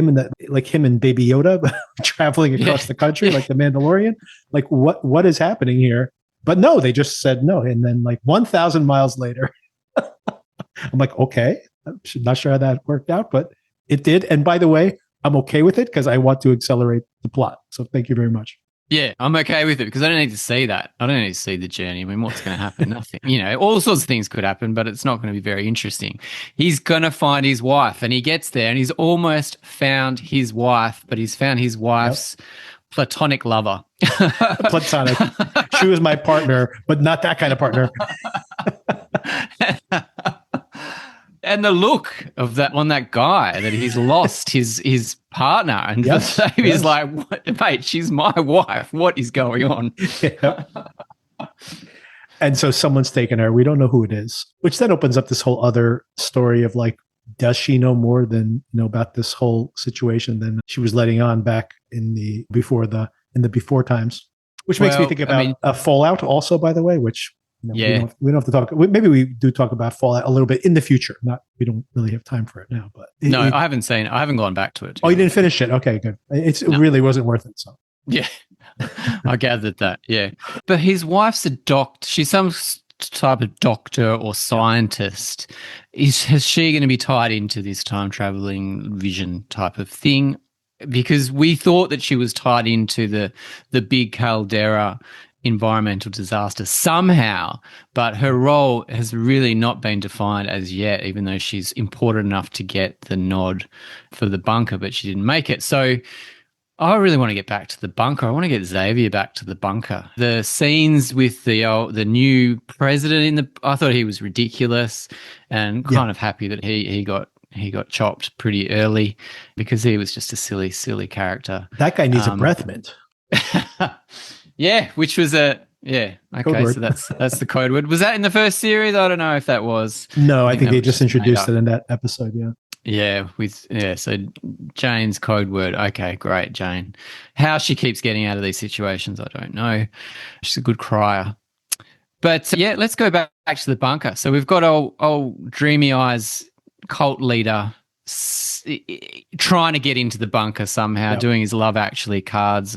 and Baby Yoda traveling across the country like the Mandalorian? Like, what is happening here? But no, they just said no. And then 1,000 miles later, I'm like, okay, I'm not sure how that worked out, but it did. And by the way, I'm okay with it because I want to accelerate the plot. So thank you very much. Yeah, I'm okay with it because I don't need to see that. I don't need to see the journey. I mean, what's going to happen? Nothing. All sorts of things could happen, but it's not going to be very interesting. He's going to find his wife, and he gets there, and he's almost found his wife, but he's found his wife's platonic lover. Platonic. She was my partner, but not that kind of partner. And the look of that on that guy, that he's lost his partner, and the baby's like, what, mate, she's my wife. What is going on? And so someone's taken her. We don't know who it is, which then opens up this whole other story of does she know more than about this whole situation than she was letting on back in the before times, which makes me think about Fallout also, by the way, which we don't have to talk. Maybe we do talk about Fallout a little bit in the future. We don't really have time for it now. But I haven't seen it. I haven't gone back to it. Oh, you didn't finish it? Okay, good. It really wasn't worth it. So yeah, I gathered that. Yeah, but his wife's a doctor. She's some type of doctor or scientist. Is she going to be tied into this time traveling vision type of thing? Because we thought that she was tied into the big caldera environmental disaster somehow, but her role has really not been defined as yet, even though she's important enough to get the nod for the bunker, but she didn't make it. So I really want to get back to the bunker. I want to get Xavier back to the bunker. The scenes with the new president I thought he was ridiculous, and kind of happy that he got chopped pretty early because he was just a silly character. That guy needs a breath mint. Yeah, which was okay, so that's the code word. Was that in the first series? I don't know if that was. No, I think they just introduced it in that episode, so Jane's code word. Okay, great, Jane. How she keeps getting out of these situations, I don't know. She's a good crier. But let's go back to the bunker. So we've got old Dreamy Eyes cult leader trying to get into the bunker somehow, doing his Love Actually cards.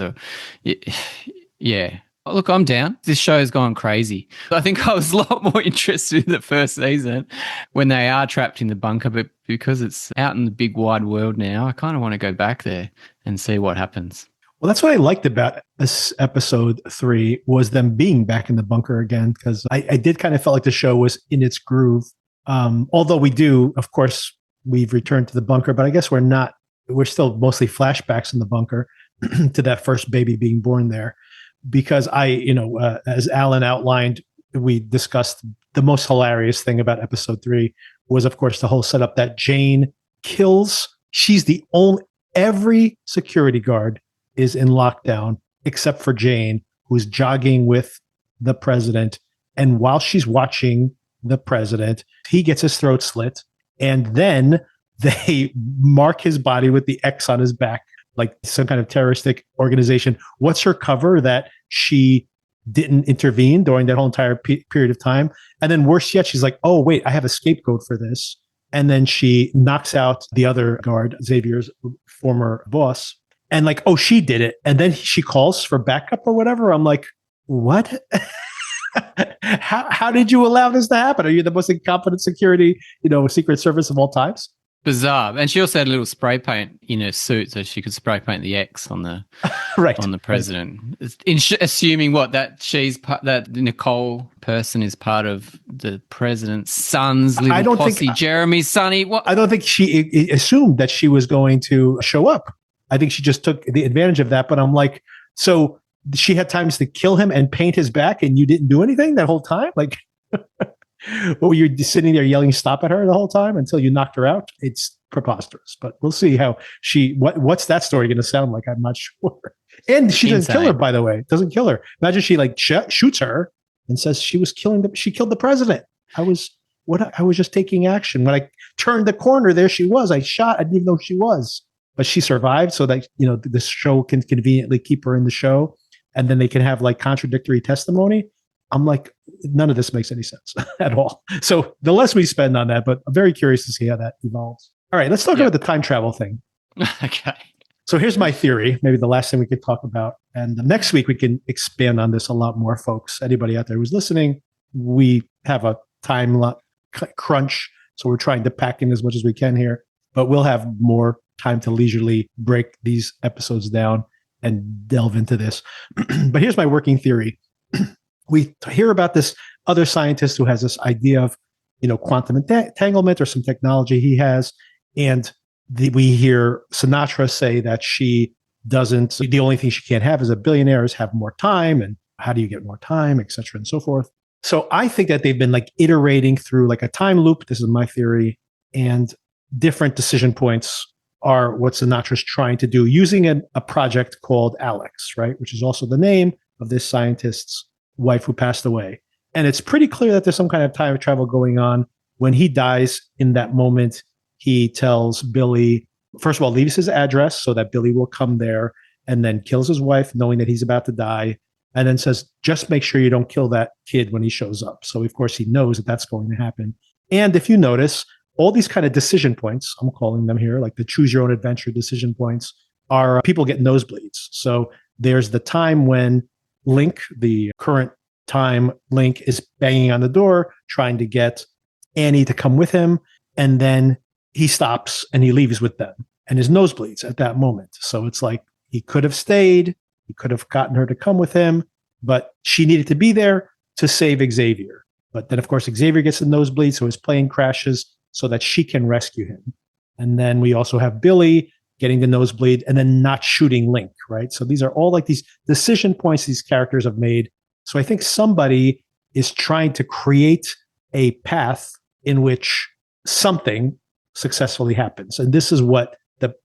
Yeah. Look, I'm down. This show has gone crazy. I think I was a lot more interested in the first season when they are trapped in the bunker, but because it's out in the big wide world now, I kind of want to go back there and see what happens. Well, that's what I liked about this episode 3 was them being back in the bunker again, because I did kind of felt like the show was in its groove. Although we do, of course, we've returned to the bunker, but I guess we're still mostly flashbacks in the bunker to that first baby being born there. Because as Alan outlined, we discussed the most hilarious thing about episode 3 was, of course, the whole setup that Jane kills. She's the only, every security guard is in lockdown except for Jane, who's jogging with the president. And while she's watching the president, he gets his throat slit. And then they mark his body with the X on his back, like some kind of terroristic organization. What's her cover that she didn't intervene during that whole entire period of time? And then worse yet, she's like, oh, wait, I have a scapegoat for this. And then she knocks out the other guard, Xavier's former boss. And like, oh, she did it. And then she calls for backup or whatever. I'm like, what? How did you allow this to happen? Are you the most incompetent security, Secret Service of all times? Bizarre. And she also had a little spray paint in her suit so she could spray paint the X on the right. on the president. Right. Assuming that Nicole person is part of the president's son's little posse, Jeremy's sonny. What? I don't think she assumed that she was going to show up. I think she just took the advantage of that. But I'm like, so she had times to kill him and paint his back and you didn't do anything that whole time? Like, what were you sitting there yelling stop at her the whole time until you knocked her out? It's preposterous, but we'll see how what's that story going to sound like? I'm not sure. And she doesn't kill her, by the way. Doesn't kill her. Imagine she like shoots her and says she killed the president. I was just taking action. When I turned the corner, there she was. I shot. I didn't even know who she was, but she survived so that, the show can conveniently keep her in the show. And then they can have like contradictory testimony. I'm like, none of this makes any sense at all. So the less we spend on that, but I'm very curious to see how that evolves. All right, let's talk about the time travel thing. Okay. So here's my theory, maybe the last thing we could talk about. And next week we can expand on this a lot more, folks. Anybody out there who's listening, we have a time crunch. So we're trying to pack in as much as we can here, but we'll have more time to leisurely break these episodes down and delve into this. But here's my working theory. We hear about this other scientist who has this idea of, quantum entanglement or some technology he has. And we hear Sinatra say that the only thing she can't have as a billionaire is have more time. And how do you get more time, et cetera, and so forth. So I think that they've been like iterating through like a time loop. This is my theory. And different decision points are what Sinatra's trying to do using a project called Alex, right? Which is also the name of this scientist's wife who passed away. And it's pretty clear that there's some kind of time travel going on. When he dies in that moment, he tells Billy, first of all, leaves his address so that Billy will come there, and then kills his wife knowing that he's about to die, and then says, just make sure you don't kill that kid when he shows up. So of course he knows that that's going to happen. And if you notice, all these kind of decision points, I'm calling them here, like the choose your own adventure decision points, are people get nosebleeds. So there's the time when Link, the current time Link, is banging on the door, trying to get Annie to come with him. And then he stops and he leaves with them and his nosebleeds at that moment. So it's like he could have stayed. He could have gotten her to come with him, but she needed to be there to save Xavier. But then, of course, Xavier gets the nosebleed, so his plane crashes so that she can rescue him. And then we also have Billy getting the nosebleed and then not shooting Link, right? So these are all like these decision points these characters have made. So I think somebody is trying to create a path in which something successfully happens. And this is what the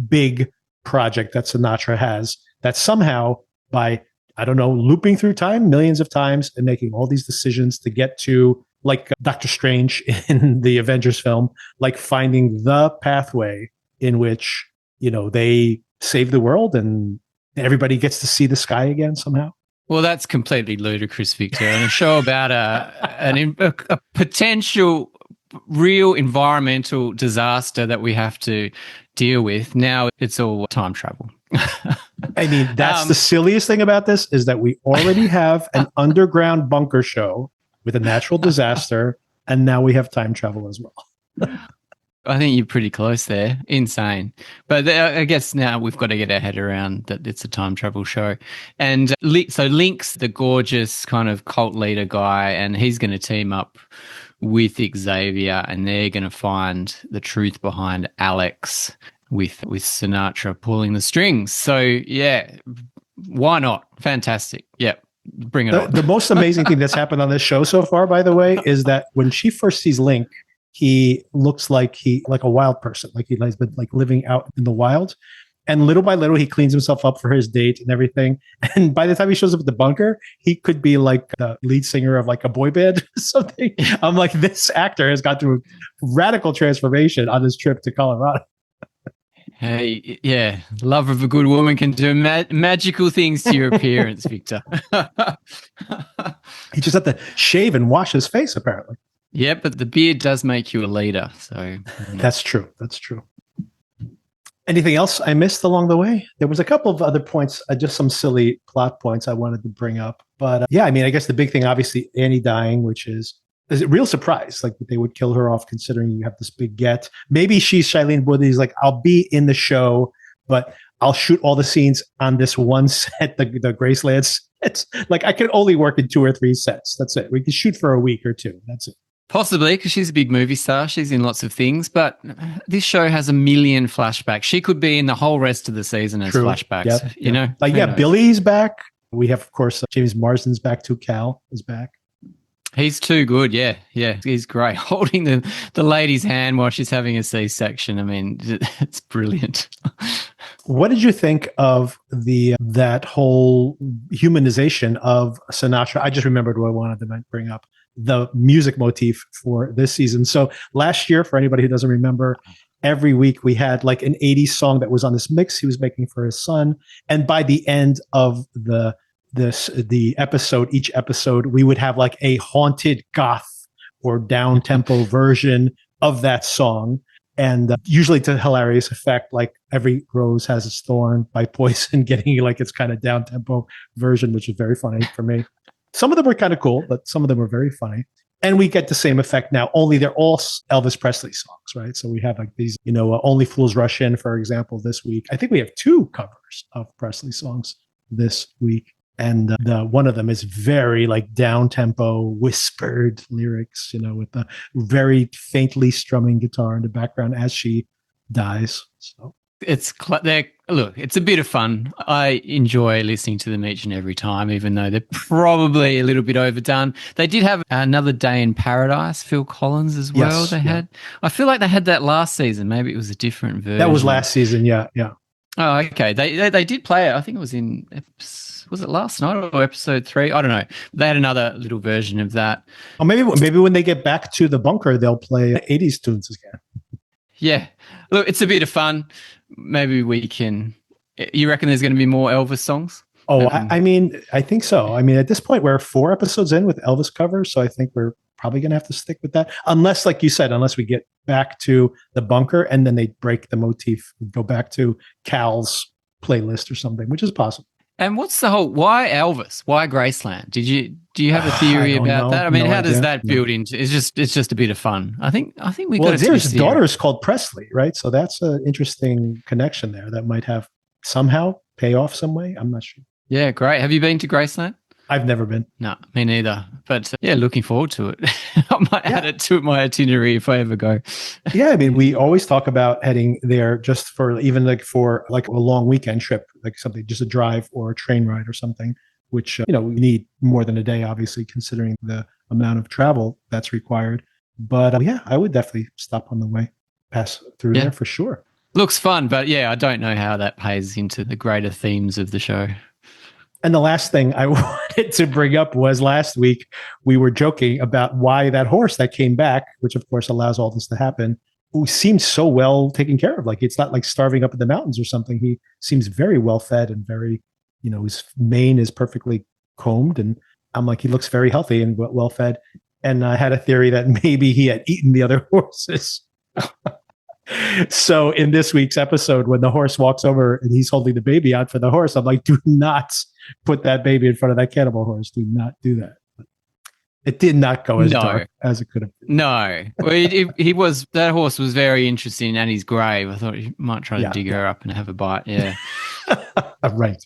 big project that Sinatra has, that somehow by, looping through time millions of times and making all these decisions to get to, like Doctor Strange in the Avengers film, like finding the pathway in which, they save the world and everybody gets to see the sky again somehow. Well, that's completely ludicrous, Victor. And a show about a potential real environmental disaster that we have to deal with. Now it's all time travel. I mean, that's the silliest thing about this is that we already have an underground bunker show with a natural disaster, and now we have time travel as well. I think you're pretty close there. Insane. But I guess now we've got to get our head around that it's a time travel show. And so Link's the gorgeous kind of cult leader guy, and he's going to team up with Xavier, and they're going to find the truth behind Alex with Sinatra pulling the strings. So, yeah, why not? Fantastic. Yep. bring it on. The most amazing thing that's happened on this show so far, by the way, is that when she first sees Link, he looks like a wild person, like he's been like living out in the wild. And little by little, he cleans himself up for his date and everything. And by the time he shows up at the bunker, he could be like the lead singer of like a boy band or something. I'm like, this actor has got through a radical transformation on this trip to Colorado. Hey, yeah, love of a good woman can do magical things to your appearance, Victor. He just had to shave and wash his face, apparently. Yeah, but the beard does make you a leader. So That's true. That's true. Anything else I missed along the way? There was a couple of other points, just some silly plot points I wanted to bring up. But yeah, I mean, I guess the big thing, obviously, Annie dying, which is a real surprise. Like they would kill her off considering you have this big get. Maybe she's Shailene Woodley's like, I'll be in the show, but I'll shoot all the scenes on this one set, the Graceland sets. Like I can only work in 2 or 3 sets. That's it. We can shoot for a week or 2. That's it. Possibly, because she's a big movie star. She's in lots of things, but this show has a million flashbacks. She could be in the whole rest of the season as flashbacks, yep. you know? Like, yeah, Billy's back. We have, of course, James Marsden's back too. Cal is back. He's too good, yeah. He's great. Holding the lady's hand while she's having a C-section. I mean, it's brilliant. What did you think of that whole humanization of Sinatra? I just remembered what I wanted to bring up. The music motif for this season. So last year, for anybody who doesn't remember, every week we had like an 80s song that was on this mix he was making for his son. And by the end of the episode, each episode, we would have like a haunted goth or down tempo version of that song. And usually to hilarious effect, like Every Rose Has Its Thorn by Poison, getting like its kind of down tempo version, which is very funny for me. Some of them were kind of cool, but some of them were very funny. And we get the same effect now, only they're all Elvis Presley songs, right? So we have like these, Only Fools Rush In, for example, this week. I think we have 2 covers of Presley songs this week. And one of them is very like down tempo, whispered lyrics, with the very faintly strumming guitar in the background as she dies. So it's a bit of fun. I enjoy listening to them each and every time, even though they're probably a little bit overdone. They did have Another Day in Paradise, Phil Collins as well. Yes, I feel like they had that last season. Maybe it was a different version. That was last season. Yeah. Oh, okay. They did play it. I think it was was it last night or episode 3? I don't know. They had another little version of that. Or maybe when they get back to the bunker, they'll play 80s tunes again. Yeah. Look, it's a bit of fun. Maybe we can... You reckon there's going to be more Elvis songs? Oh, I mean, I think so. I mean, at this point, we're 4 episodes in with Elvis covers, so I think we're probably going to have to stick with that. Unless, like you said, unless we get back to the bunker and then they break the motif and go back to Cal's playlist or something, which is possible. And what's the whole, why Elvis? Why Graceland? Do you have a theory about that? I mean, how does that build into? It's just a bit of fun. I think we got. Well, his daughter is called Presley, right? So that's an interesting connection there that might have somehow pay off some way. I'm not sure. Yeah, great. Have you been to Graceland? I've never been. No, me neither. But yeah, looking forward to it. I might add it to my itinerary if I ever go. Yeah, I mean, we always talk about heading there just for even like for like a long weekend trip, like something, just a drive or a train ride or something, which, we need more than a day, obviously, considering the amount of travel that's required. But yeah, I would definitely stop on the way, pass through there for sure. Looks fun, but yeah, I don't know how that plays into the greater themes of the show. And the last thing I wanted to bring up was last week, we were joking about why that horse that came back, which of course allows all this to happen, who seems so well taken care of. Like it's not like starving up in the mountains or something. He seems very well fed and very, his mane is perfectly combed. And I'm like, he looks very healthy and well fed. And I had a theory that maybe he had eaten the other horses. So in this week's episode, when the horse walks over and he's holding the baby out for the horse, I'm like, do not put that baby in front of that cannibal horse. Do not do that. It did not go as dark as it could have been. No. Well, that horse was very interesting and he's grave. I thought you might try to dig her up and have a bite. Yeah. Right.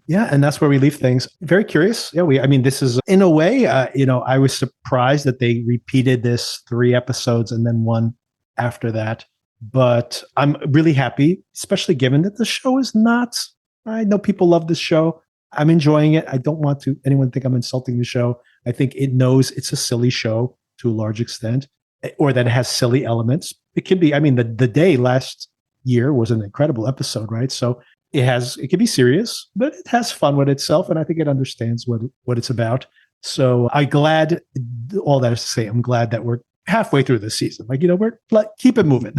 Yeah. And that's where we leave things. Very curious. Yeah. This is in a way, I was surprised that they repeated this 3 episodes and then 1 after that. But I'm really happy, especially given that the show is not, I know people love this show, I'm enjoying it. I don't want anyone think I'm insulting the show. I think it knows it's a silly show to a large extent, or that it has silly elements. It can be, I mean, the day last year was an incredible episode, right? So it can be serious, but it has fun with itself. And I think it understands what it's about. So all that is to say, I'm glad that we're halfway through this season. Like, keep it moving.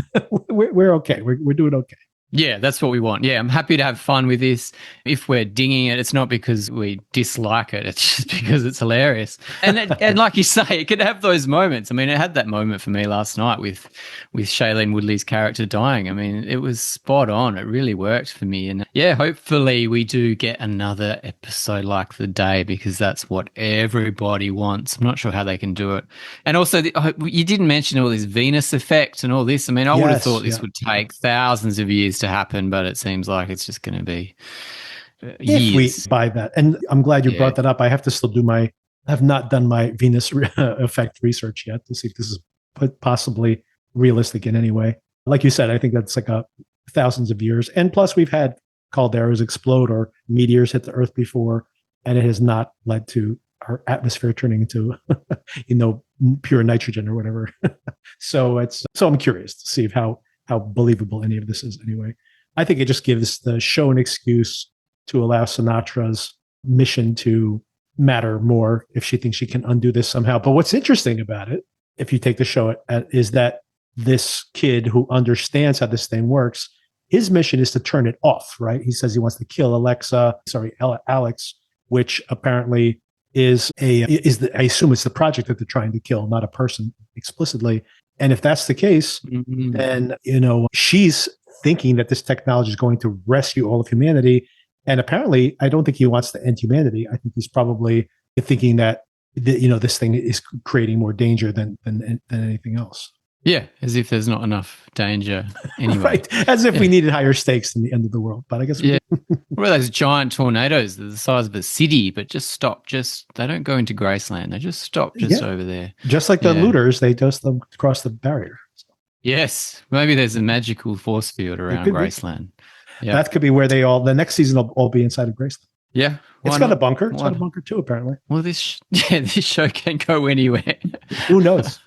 we're okay. We're doing okay. Yeah, that's what we want. Yeah, I'm happy to have fun with this. If we're dinging it, it's not because we dislike it. It's just because it's hilarious. And like you say, it could have those moments. I mean, it had that moment for me last night with Shailene Woodley's character dying. I mean, it was spot on. It really worked for me. And yeah, hopefully we do get another episode like The Day, because that's what everybody wants. I'm not sure how they can do it. And also, you didn't mention all this Venus effect and all this. I mean, I would have thought this would take thousands of years to happen, but it seems like it's just going to be years. If we buy that. And I'm glad you brought that up. I have to still have not done my Venus effect research yet to see if this is possibly realistic in any way. Like you said, I think that's like thousands of years. And plus we've had calderas explode or meteors hit the Earth before, and it has not led to our atmosphere turning into, pure nitrogen or whatever. So I'm curious to see how believable any of this is anyway. I think it just gives the show an excuse to allow Sinatra's mission to matter more if she thinks she can undo this somehow. But what's interesting about it, if you take the show is that this kid who understands how this thing works, his mission is to turn it off, right? He says he wants to kill Alex, which apparently I assume it's the project that they're trying to kill, not a person explicitly. And if that's the case, then, she's thinking that this technology is going to rescue all of humanity. And apparently, I don't think he wants to end humanity. I think he's probably thinking that, this thing is creating more danger than anything else. Yeah, as if there's not enough danger anyway. Right, as if we needed higher stakes than the end of the world. But I guess what are those giant tornadoes the size of a city, but just stop. They don't go into Graceland. They just stop over there. Just like the looters, they just cross the barrier. Yes, maybe there's a magical force field around Graceland. Yeah. That could be where the next season will all be inside of Graceland. Yeah. It's got a bunker. It's got a bunker too, apparently. Well, this show can go anywhere. Who knows?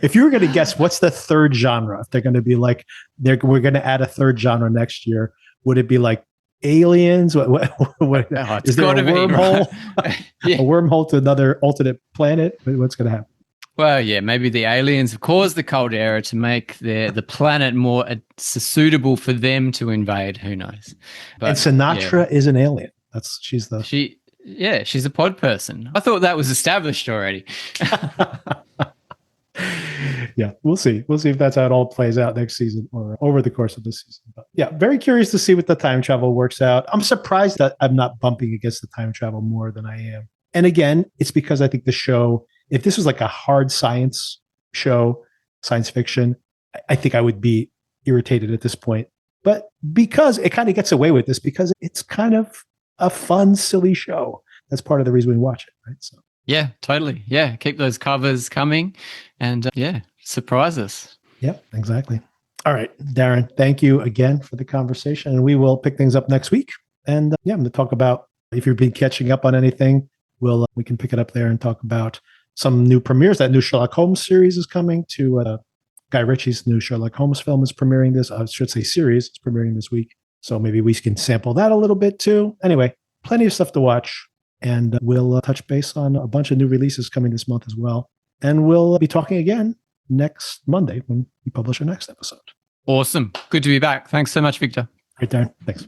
If you were going to guess, what's the third genre? If they're going to be like, we're going to add a third genre next year, would it be like aliens? What is there a wormhole? Right? A wormhole to another alternate planet? What's going to happen? Well, yeah, maybe the aliens have caused the caldera to make the planet more suitable for them to invade. Who knows? But, and Sinatra is an alien. She's a pod person. I thought that was established already. Yeah, we'll see. We'll see if that's how it all plays out next season or over the course of this season. But yeah, very curious to see what the time travel works out. I'm surprised that I'm not bumping against the time travel more than I am. And again, it's because I think the show, if this was like a hard science show, science fiction, I think I would be irritated at this point. But because it kind of gets away with this, because it's kind of a fun, silly show. That's part of the reason we watch it, right? So yeah, totally. Yeah, keep those covers coming, and surprise us. Yep, exactly. All right, Darren, thank you again for the conversation, and we will pick things up next week. And I'm going to talk about, if you've been catching up on anything, we can pick it up there and talk about some new premieres. That new Sherlock Holmes series is coming to Guy Ritchie's new Sherlock Holmes film is premiering this. I should say series. It's premiering this week. So maybe we can sample that a little bit too. Anyway, plenty of stuff to watch. And we'll touch base on a bunch of new releases coming this month as well. And we'll be talking again next Monday when we publish our next episode. Awesome. Good to be back. Thanks so much, Victor. Great, Darren. Thanks.